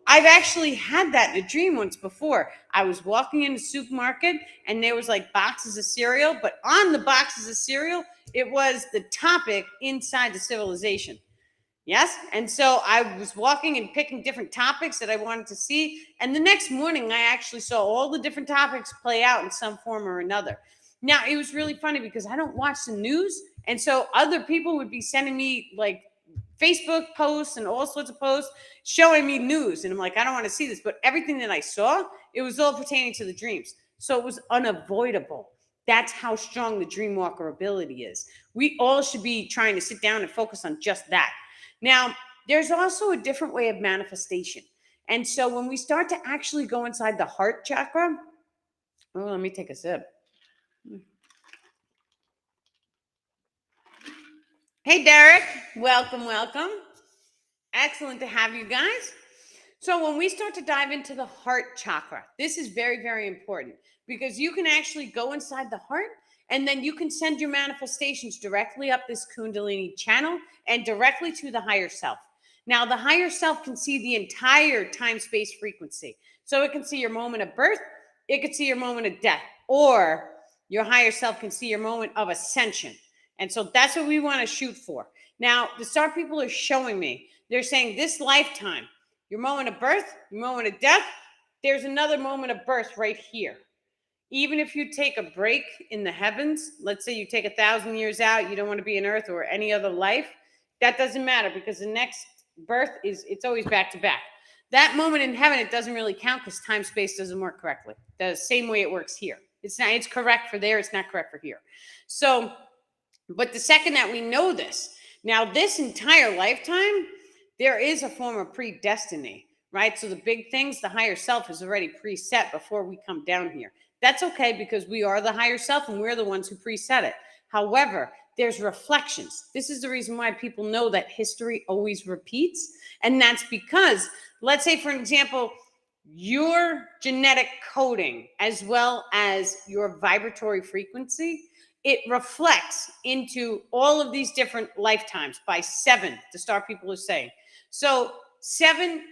S1: I've actually had that in a dream once before. I was walking in the supermarket and there was boxes of cereal, but on the boxes of cereal, it was the topic inside the civilization. Yes. And so I was walking and picking different topics that I wanted to see. And the next morning, I actually saw all the different topics play out in some form or another. Now, it was really funny because I don't watch the news. And so other people would be sending me Facebook posts and all sorts of posts showing me news. And I'm like, I don't want to see this. But everything that I saw, it was all pertaining to the dreams. So it was unavoidable. That's how strong the dream walker ability is. We all should be trying to sit down and focus on just that. Now, there's also a different way of manifestation. And so when we start to actually go inside the heart chakra, let me take a sip. Hey, Derek, welcome. Excellent to have you guys. So when we start to dive into the heart chakra, this is very, very important because you can actually go inside the heart and then you can send your manifestations directly up this Kundalini channel and directly to the higher self. Now, the higher self can see the entire time-space frequency. So it can see your moment of birth, it can see your moment of death, or your higher self can see your moment of ascension. And so that's what we want to shoot for. Now, the star people are showing me, they're saying this lifetime, your moment of birth, your moment of death, there's another moment of birth right here. even if you take a break in the heavens, let's say you take 1,000 years out, you don't want to be in Earth or any other life, that doesn't matter because the next birth it's always back to back. That moment in heaven, it doesn't really count because time space doesn't work correctly. The same way it works here. It's correct for there, it's not correct for here. So, but the second that we know this, now this entire lifetime, there is a form of predestiny, right? So the big things, the higher self is already preset before we come down here. That's okay because we are the higher self and we're the ones who preset it. However, there's reflections. This is the reason why people know that history always repeats. And that's because, let's say, for example, your genetic coding as well as your vibratory frequency, it reflects into all of these different lifetimes by 7, the star people are saying. So 7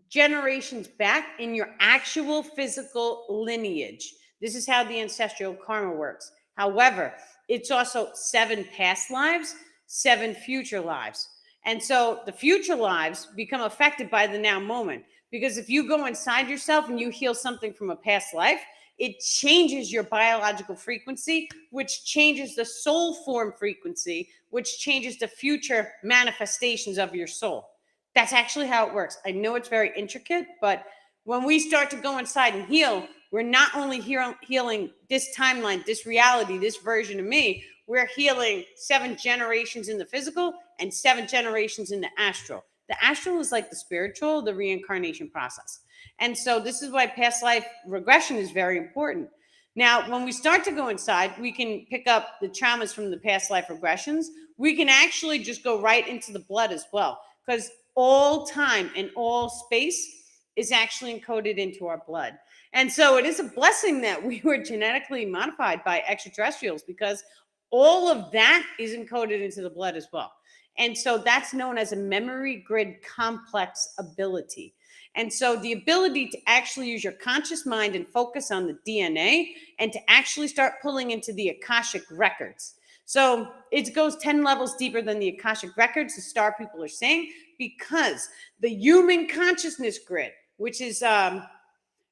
S1: generations back in your actual physical lineage. This is how the ancestral karma works. However, it's also 7 past lives, 7 future lives. And so the future lives become affected by the now moment. Because if you go inside yourself and you heal something from a past life, it changes your biological frequency, which changes the soul form frequency, which changes the future manifestations of your soul. That's actually how it works. I know it's very intricate, but when we start to go inside and heal, we're not only healing this timeline, this reality, this version of me, we're healing 7 generations in the physical and 7 generations in the astral. The astral is like the spiritual, the reincarnation process. And so this is why past life regression is very important. Now, when we start to go inside, we can pick up the traumas from the past life regressions. We can actually just go right into the blood as well, because all time and all space is actually encoded into our blood. And so it is a blessing that we were genetically modified by extraterrestrials, because all of that is encoded into the blood as well. And so that's known as a memory grid complex ability. And so the ability to actually use your conscious mind and focus on the DNA and to actually start pulling into the Akashic records. So it goes 10 levels deeper than the Akashic records, the star people are saying, because the human consciousness grid, which is,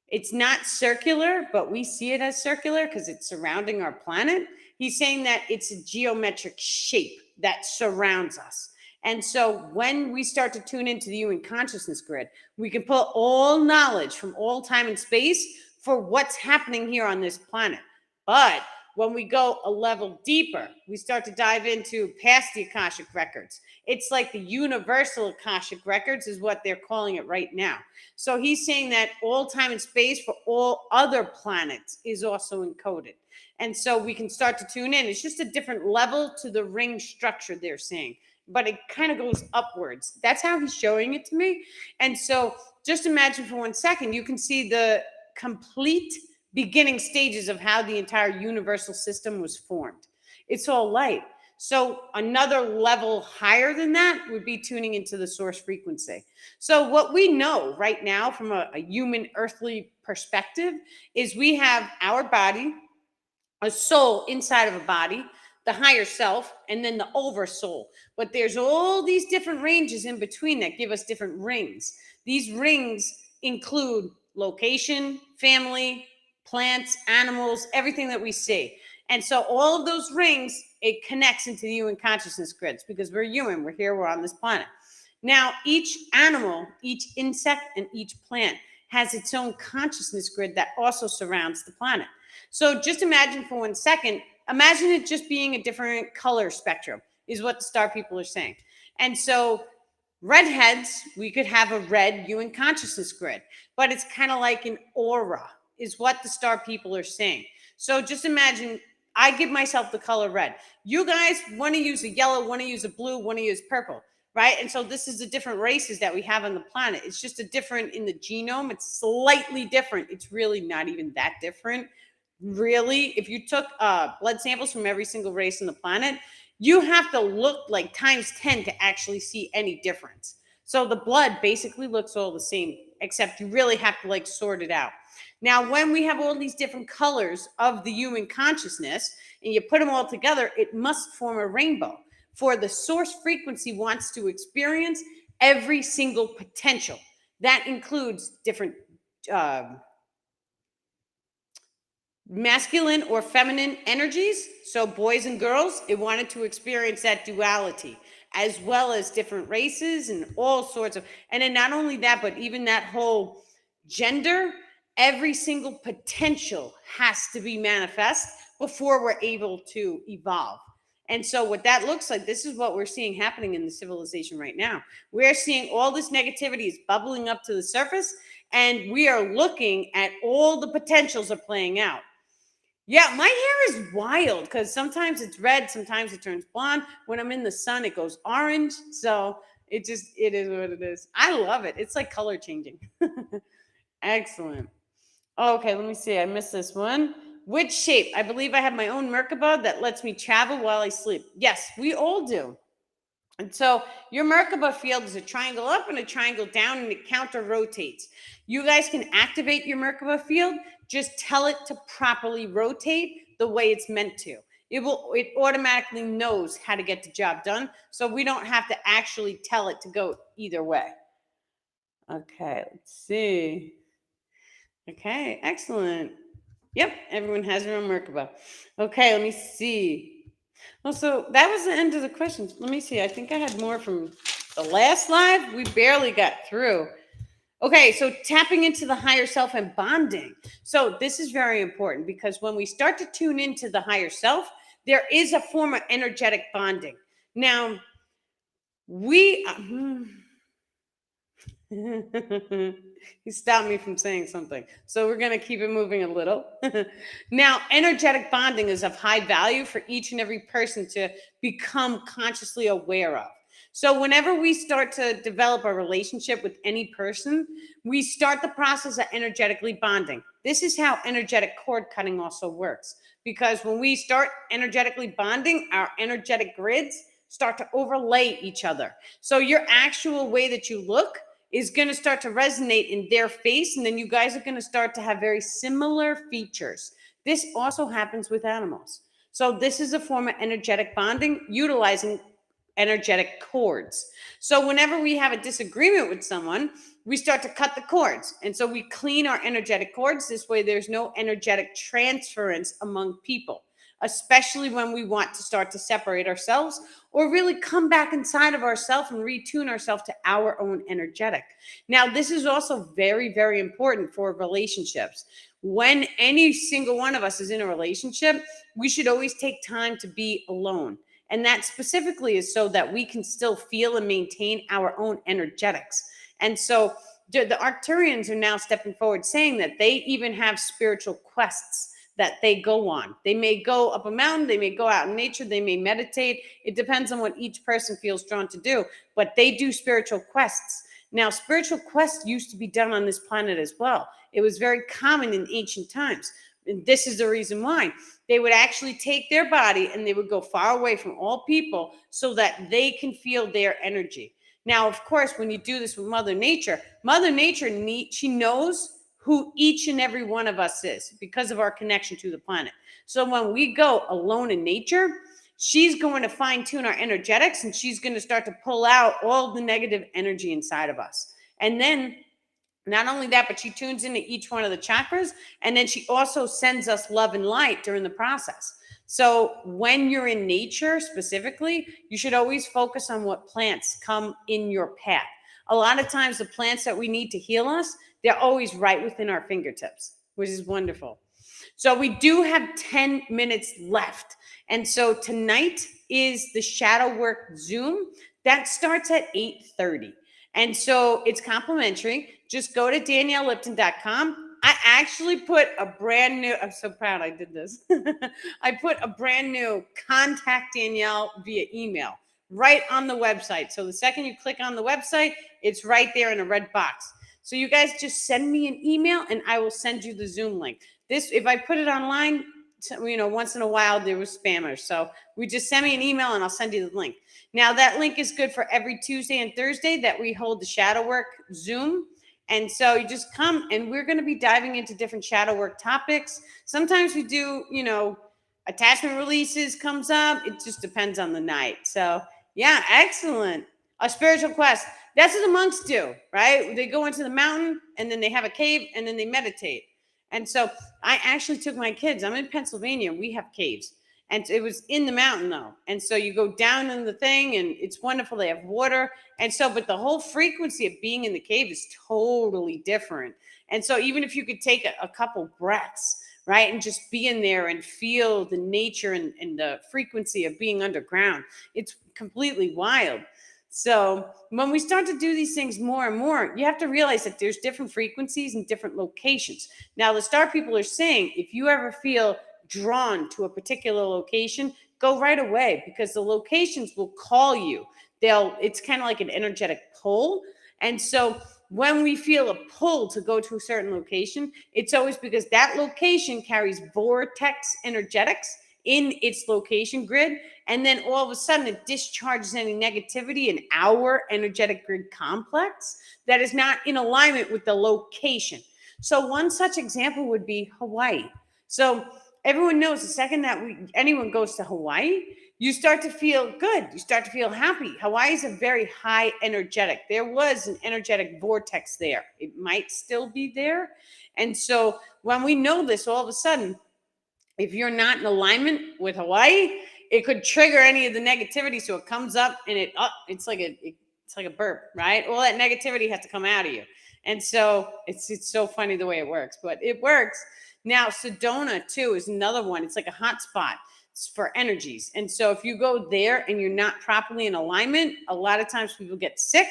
S1: it's not circular, but we see it as circular because it's surrounding our planet. He's saying that it's a geometric shape that surrounds us. And so when we start to tune into the human consciousness grid, we can pull all knowledge from all time and space for what's happening here on this planet. But when we go a level deeper, we start to dive into past the Akashic records. It's like the universal Akashic records is what they're calling it right now. So he's saying that all time and space for all other planets is also encoded. And so we can start to tune in. It's just a different level to the ring structure, they're saying, but it kind of goes upwards. That's how he's showing it to me. And so just imagine for 1 second, you can see the complete beginning stages of how the entire universal system was formed. It's all light. So another level higher than that would be tuning into the source frequency. So what we know right now from a human earthly perspective is we have our body, a soul inside of a body, the higher self, and then the oversoul. But there's all these different ranges in between that give us different rings. These rings include location, family, plants, animals, everything that we see. And so all of those rings, it connects into the human consciousness grids because we're human, we're here, we're on this planet. Now, each animal, each insect, and each plant has its own consciousness grid that also surrounds the planet. So just imagine for 1 second, imagine it just being a different color spectrum is what the star people are saying. And so redheads, we could have a red human consciousness grid, but it's kind of like an aura is what the star people are saying. So just imagine I give myself the color red. You guys want to use a yellow, want to use a blue, want to use purple, right? And so this is the different races that we have on the planet. It's just a different in the genome. It's slightly different. It's really not even that different. Really, if you took blood samples from every single race on the planet, you have to look like times 10 to actually see any difference. So the blood basically looks all the same, except you really have to like sort it out. Now, when we have all these different colors of the human consciousness and you put them all together, it must form a rainbow. For the source frequency wants to experience every single potential. That includes different masculine or feminine energies. So boys and girls, it wanted to experience that duality, as well as different races and all sorts of, and then not only that, but even that whole gender, every single potential has to be manifest before we're able to evolve. And so what that looks like, this is what we're seeing happening in the civilization right now. We're seeing all this negativity is bubbling up to the surface, and we are looking at all the potentials are playing out. Yeah, my hair is wild because sometimes it's red, sometimes it turns blonde. When I'm in the sun, it goes orange. So it is what it is. I love it. It's like color changing. Excellent. Okay, let me see. I missed this one. Which shape? I believe I have my own Merkaba that lets me travel while I sleep. Yes, we all do. And so your Merkaba field is a triangle up and a triangle down, and it counter rotates. You guys can activate your Merkaba field. Just tell it to properly rotate the way it's meant to. It automatically knows how to get the job done. So we don't have to actually tell it to go either way. Okay, let's see. Okay, excellent. Yep, everyone has their own Merkaba. Okay, let me see. Well, so that was the end of the questions. Let me see. I think I had more from the last live. We barely got through. Okay, so tapping into the higher self and bonding. So this is very important because when we start to tune into the higher self, there is a form of energetic bonding. Now, we he stopped me from saying something. So we're going to keep it moving a little. Now, energetic bonding is of high value for each and every person to become consciously aware of. So whenever we start to develop a relationship with any person, we start the process of energetically bonding. This is how energetic cord cutting also works. Because when we start energetically bonding, our energetic grids start to overlay each other. So your actual way that you look is going to start to resonate in their face, and then you guys are going to start to have very similar features. This also happens with animals. So this is a form of energetic bonding utilizing energetic cords. So whenever we have a disagreement with someone, we start to cut the cords. And so we clean our energetic cords. This way there's no energetic transference among people, especially when we want to start to separate ourselves or really come back inside of ourselves and retune ourselves to our own energetic. Now, this is also very, very important for relationships. When any single one of us is in a relationship, we should always take time to be alone. And that specifically is so that we can still feel and maintain our own energetics. And so the Arcturians are now stepping forward saying that they even have spiritual quests that they go on. They may go up a mountain, they may go out in nature, they may meditate. It depends on what each person feels drawn to do, but they do spiritual quests. Now, spiritual quests used to be done on this planet as well. It was very common in ancient times. And this is the reason why. They would actually take their body and they would go far away from all people so that they can feel their energy. Now, of course, when you do this with Mother Nature, she knows who each and every one of us is because of our connection to the planet. So when we go alone in nature, she's going to fine tune our energetics and she's going to start to pull out all the negative energy inside of us. And then not only that, but she tunes into each one of the chakras. And then she also sends us love and light during the process. So when you're in nature specifically, you should always focus on what plants come in your path. A lot of times the plants that we need to heal us, they're always right within our fingertips, which is wonderful. So we do have 10 minutes left. And so tonight is the shadow work Zoom. That starts at 8:30. And so it's complimentary. Just go to daniellelipton.com. I actually put a brand new, I'm so proud I did this. I put a brand new contact Danielle via email right on the website. So the second you click on the website, it's right there in a red box. So you guys just send me an email and I will send you the Zoom link. This, if I put it online, once in a while there was spammers. So we just send me an email and I'll send you the link. Now that link is good for every Tuesday and Thursday that we hold the shadow work Zoom. And so you just come and we're going to be diving into different shadow work topics. Sometimes we do, attachment releases comes up. It just depends on the night. So yeah, excellent. A spiritual quest. That's what the monks do, right? They go into the mountain and then they have a cave and then they meditate. And so I actually took my kids. I'm in Pennsylvania. We have caves. And it was in the mountain though. And so you go down in the thing and it's wonderful. They have water. And so, but the whole frequency of being in the cave is totally different. And so even if you could take a couple breaths, right, and just be in there and feel the nature and the frequency of being underground, it's completely wild. So when we start to do these things more and more, you have to realize that there's different frequencies and different locations. Now, the star people are saying, if you ever feel drawn to a particular location, go right away, because the locations will call you. It's kind of like an energetic pull. And so when we feel a pull to go to a certain location, it's always because that location carries vortex energetics in its location grid. And then all of a sudden it discharges any negativity in our energetic grid complex that is not in alignment with the location. So one such example would be Hawaii. So everyone knows the second that anyone goes to Hawaii, you start to feel good. You start to feel happy. Hawaii is a very high energetic. There was an energetic vortex there. It might still be there. And so when we know this, all of a sudden, if you're not in alignment with Hawaii, it could trigger any of the negativity. So it comes up and it's like a burp, right? All that negativity has to come out of you. And so it's so funny the way it works, but it works. Now, Sedona too is another one. It's like a hot spot for energies. And so if you go there and you're not properly in alignment, a lot of times people get sick.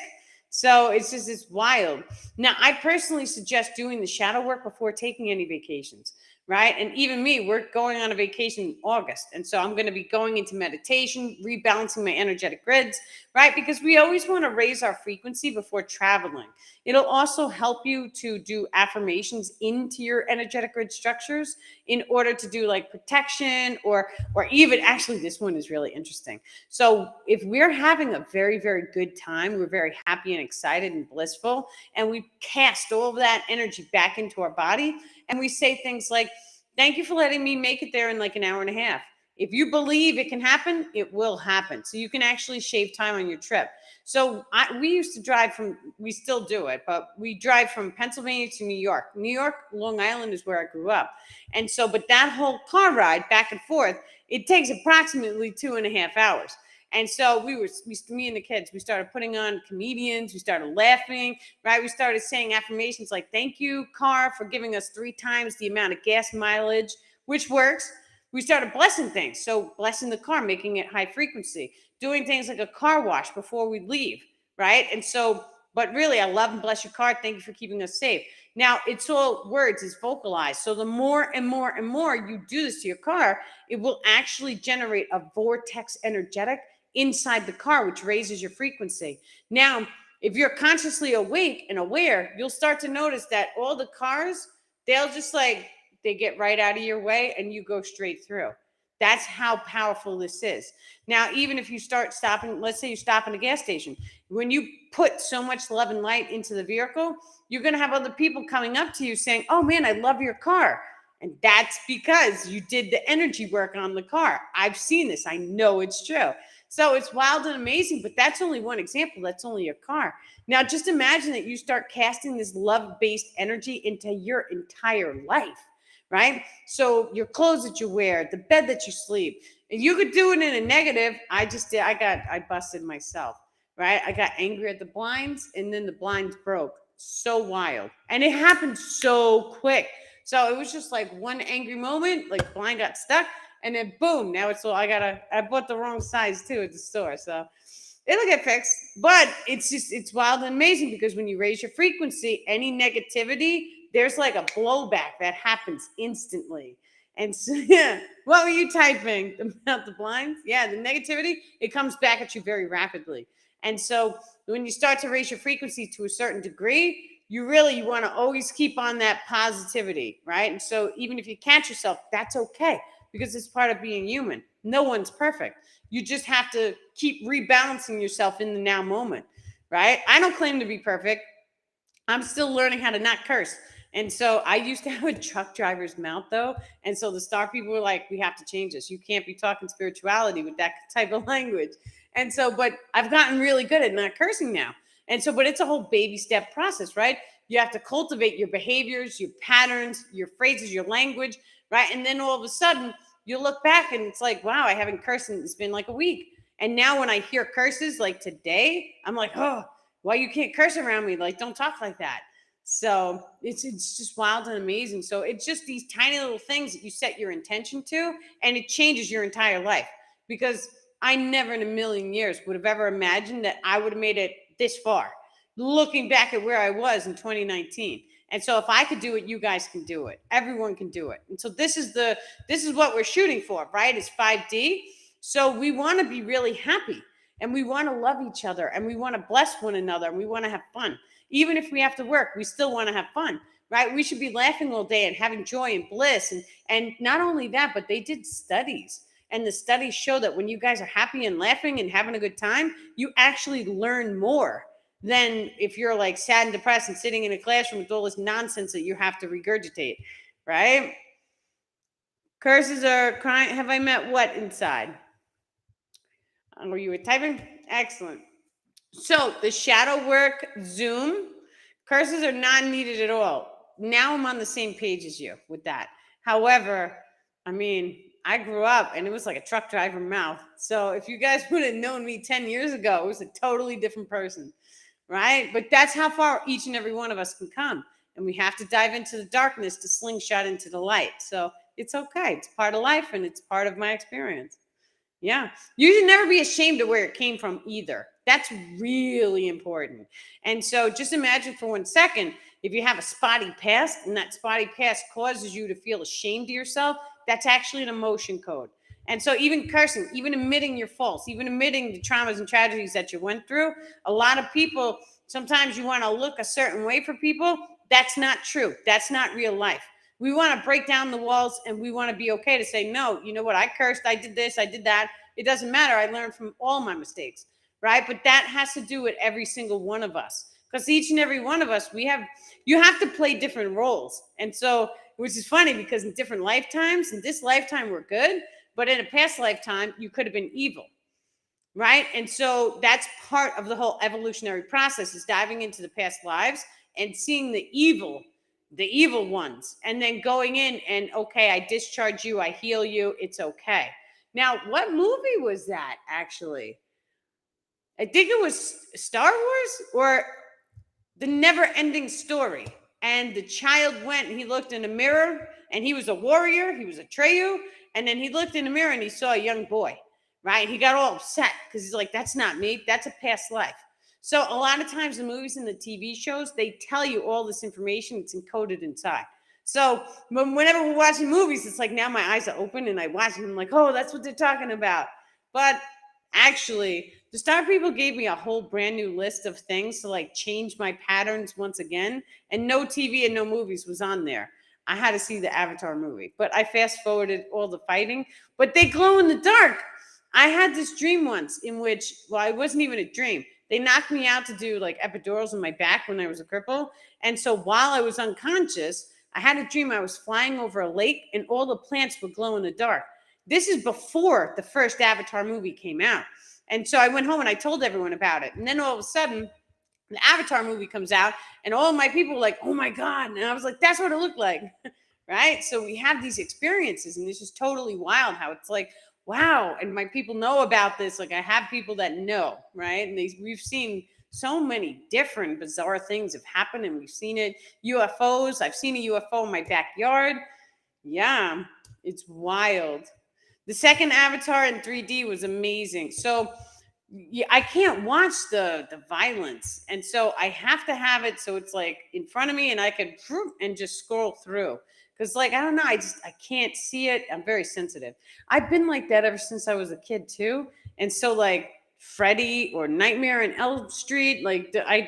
S1: So it's wild. Now, I personally suggest doing the shadow work before taking any vacations, right? And even me, we're going on a vacation in August. And so I'm going to be going into meditation, rebalancing my energetic grids, right? Because we always want to raise our frequency before traveling. It'll also help you to do affirmations into your energetic grid structures in order to do like protection or even, actually, this one is really interesting. So if we're having a very, very good time, we're very happy and excited and blissful, and we cast all of that energy back into our body, and we say things like, thank you for letting me make it there in like an hour and a half. If you believe it can happen, it will happen. So you can actually shave time on your trip. So we used to drive we still do it, but we drive from Pennsylvania to New York. New York, Long Island is where I grew up. And so, but that whole car ride back and forth, it takes approximately 2.5 hours. And so me and the kids, we started putting on comedians, we started laughing, right? We started saying affirmations like, thank you, car, for giving us 3 times the amount of gas mileage, which works. We started blessing things. So blessing the car, making it high frequency, doing things like a car wash before we leave, right? And so, but really, I love and bless your car. Thank you for keeping us safe. Now, it's all words, it's vocalized. So the more and more and more you do this to your car, it will actually generate a vortex energetic inside the car, which raises your frequency. Now, if you're consciously awake and aware, you'll start to notice that all the cars, they'll just they get right out of your way and you go straight through. That's how powerful this is. Now, even if you start stopping, let's say you stop in a gas station, when you put so much love and light into the vehicle, you're going to have other people coming up to you saying, oh man, I love your car. And that's because you did the energy work on the car. I've seen this. I know it's true. So it's wild and amazing, but that's only one example. That's only a car. Now, just imagine that you start casting this love-based energy into your entire life, right? So your clothes that you wear, the bed that you sleep, and you could do it in a negative. I busted myself, right? I got angry at the blinds and then the blinds broke. So wild. And it happened so quick. So it was just like one angry moment, like blind got stuck. And then boom, now it's all I bought the wrong size too at the store. So it'll get fixed. But it's wild and amazing because when you raise your frequency, any negativity, there's like a blowback that happens instantly. And so, yeah, what were you typing about the blinds? Yeah, the negativity, it comes back at you very rapidly. And so when you start to raise your frequency to a certain degree, you want to always keep on that positivity, right? And so even if you catch yourself, that's okay, because it's part of being human. No one's perfect. You just have to keep rebalancing yourself in the now moment, right? I don't claim to be perfect. I'm still learning how to not curse. And so I used to have a truck driver's mouth though. And so the star people were like, we have to change this. You can't be talking spirituality with that type of language. And so, but I've gotten really good at not cursing now. And so, but it's a whole baby step process, right? You have to cultivate your behaviors, your patterns, your phrases, your language, right? And then all of a sudden, you look back and it's like, wow, I haven't cursed and it's been like a week. And now when I hear curses like today, I'm like, oh, why you can't curse around me? Like, don't talk like that. So it's just wild and amazing. So it's just these tiny little things that you set your intention to, and it changes your entire life. Because I never in a million years would have ever imagined that I would have made it this far, looking back at where I was in 2019. And so if I could do it, you guys can do it. Everyone can do it. And so this is what we're shooting for, right? It's 5D. So we want to be really happy, and we want to love each other, and we want to bless one another, and we want to have fun. Even if we have to work, we still want to have fun, right? We should be laughing all day and having joy and bliss. And not only that, but they did studies. And the studies show that when you guys are happy and laughing and having a good time, you actually learn more than if you're like sad and depressed and sitting in a classroom with all this nonsense that you have to regurgitate, right? Curses are crying. Have I met what inside? Were you typing? Excellent. So the shadow work Zoom, curses are not needed at all. Now I'm on the same page as you with that. However, I mean, I grew up and it was like a truck driver mouth. So if you guys would have known me 10 years ago, it was a totally different person, right? But that's how far each and every one of us can come. And we have to dive into the darkness to slingshot into the light. So it's okay. It's part of life and it's part of my experience. Yeah. You should never be ashamed of where it came from either. That's really important. And so just imagine for 1 second, if you have a spotty past and that spotty past causes you to feel ashamed of yourself, that's actually an emotion code. And so even cursing, even admitting your faults, even admitting the traumas and tragedies that you went through, a lot of people, sometimes you want to look a certain way for people. That's not true. That's not real life. We want to break down the walls, and we want to be okay to say, no, you know what? I cursed. I did this. I did that. It doesn't matter. I learned from all my mistakes, right? But that has to do with every single one of us, because each and every one of us, you have to play different roles. And so, which is funny because in different lifetimes, in this lifetime, we're good, but in a past lifetime, you could have been evil, right? And so that's part of the whole evolutionary process, is diving into the past lives and seeing the evil ones, and then going in and, okay, I discharge you, I heal you, it's okay. Now, what movie was that actually? I think it was Star Wars or The Never Ending Story. And the child went and he looked in a mirror, and he was a warrior, he was a Treyu, and then he looked in the mirror and he saw a young boy, right? He got all upset because he's like, that's not me, that's a past life. So a lot of times the movies and the TV shows, they tell you all this information, it's encoded inside. So whenever we're watching movies, it's like now my eyes are open and I watch them, I'm like, oh, that's what they're talking about. But actually, the Star people gave me a whole brand new list of things to like change my patterns once again, and no TV and no movies was on there. I had to see the Avatar movie, but I fast forwarded all the fighting, but they glow in the dark. I had this dream once in which, well, it wasn't even a dream. They knocked me out to do like epidurals in my back when I was a cripple. And so while I was unconscious, I had a dream I was flying over a lake and all the plants would glow in the dark. This is before the first Avatar movie came out. And so I went home and I told everyone about it. And then all of a sudden, the Avatar movie comes out and all of my people were like, oh my God. And I was like, that's what it looked like. Right? So we have these experiences, and this is totally wild how it's like, wow. And my people know about this. Like I have people that know, right? And we've seen so many different bizarre things have happened, and we've seen it. UFOs. I've seen a UFO in my backyard. Yeah, it's wild. The second Avatar in 3D was amazing. So yeah, I can't watch the violence, and so I have to have it so it's like in front of me, and I can and just scroll through. Because like I don't know, I can't see it. I'm very sensitive. I've been like that ever since I was a kid too, and so like Freddy or Nightmare on Elm Street, like I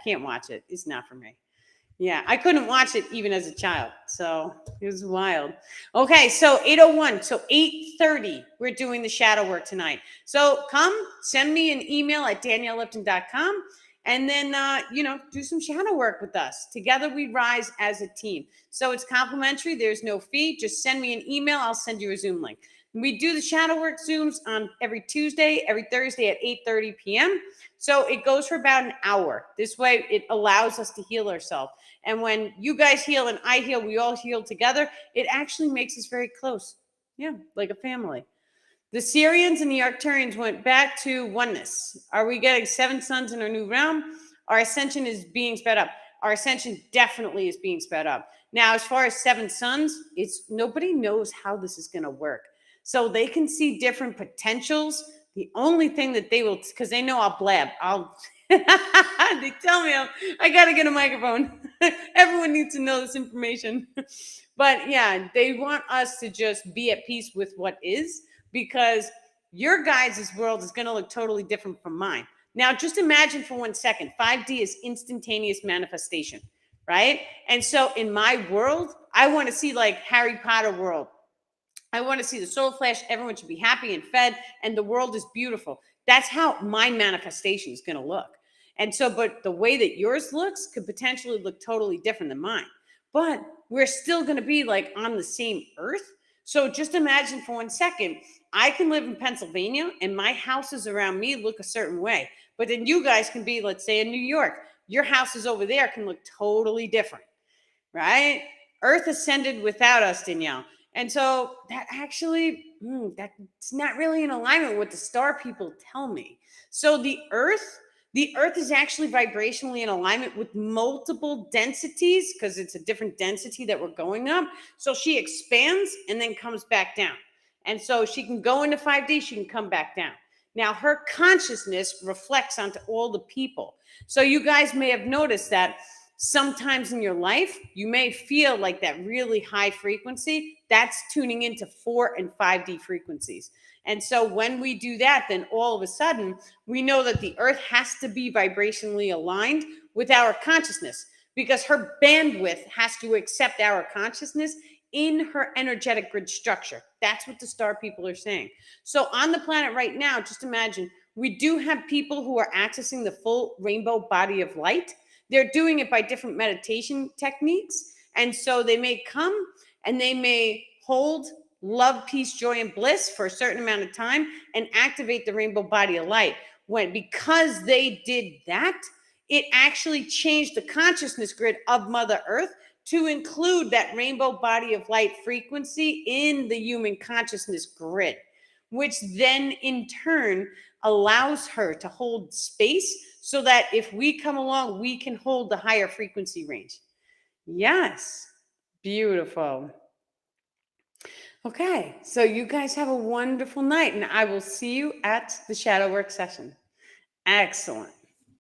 S1: can't watch it. It's not for me. Yeah, I couldn't watch it even as a child. So it was wild. Okay, so 8:01. So 8:30, we're doing the shadow work tonight. So come send me an email at daniellelipton.com, and then, do some shadow work with us. Together we rise as a team. So it's complimentary. There's no fee. Just send me an email. I'll send you a Zoom link. We do the shadow work Zooms on every Tuesday, every Thursday at 8:30 p.m. So it goes for about an hour. This way it allows us to heal ourselves. And when you guys heal and I heal, we all heal together. It actually makes us very close. Yeah, like a family. The Syrians and the Arcturians went back to oneness. Are we getting 7 suns in our new realm? Our ascension is being sped up. Our ascension definitely is being sped up. Now, as far as 7 suns, it's nobody knows how this is going to work. So they can see different potentials. The only thing that they will, because they know I'll blab, they tell me I got to get a microphone. Everyone needs to know this information. But yeah, they want us to just be at peace with what is, because your guys' world is going to look totally different from mine. Now, just imagine for 1 second, 5D is instantaneous manifestation, right? And so in my world, I want to see like Harry Potter world. I want to see the soul flash. Everyone should be happy and fed, and the world is beautiful. That's how my manifestation is going to look. And so, but the way that yours looks could potentially look totally different than mine. But we're still going to be like on the same earth. So just imagine for 1 second, I can live in Pennsylvania and my houses around me look a certain way. But then you guys can be, let's say, in New York. Your houses over there can look totally different, right? Earth ascended without us, Danielle. And so that actually, that's not really in alignment with what the star people tell me. So the earth is actually vibrationally in alignment with multiple densities, because it's a different density that we're going up. So she expands and then comes back down. And so she can go into 5D, she can come back down. Now her consciousness reflects onto all the people. So you guys may have noticed that sometimes in your life, you may feel like that really high frequency. That's tuning into 4 and 5D frequencies. And so when we do that, then all of a sudden, we know that the earth has to be vibrationally aligned with our consciousness, because her bandwidth has to accept our consciousness in her energetic grid structure. That's what the star people are saying. So on the planet right now, just imagine, we do have people who are accessing the full rainbow body of light. They're doing it by different meditation techniques. And so they may come and they may hold love, peace, joy, and bliss for a certain amount of time and activate the rainbow body of light. Because they did that, it actually changed the consciousness grid of Mother Earth to include that rainbow body of light frequency in the human consciousness grid, which then in turn allows her to hold space so that if we come along, we can hold the higher frequency range. Yes, beautiful. Okay, so you guys have a wonderful night, and I will see you at the shadow work session. Excellent.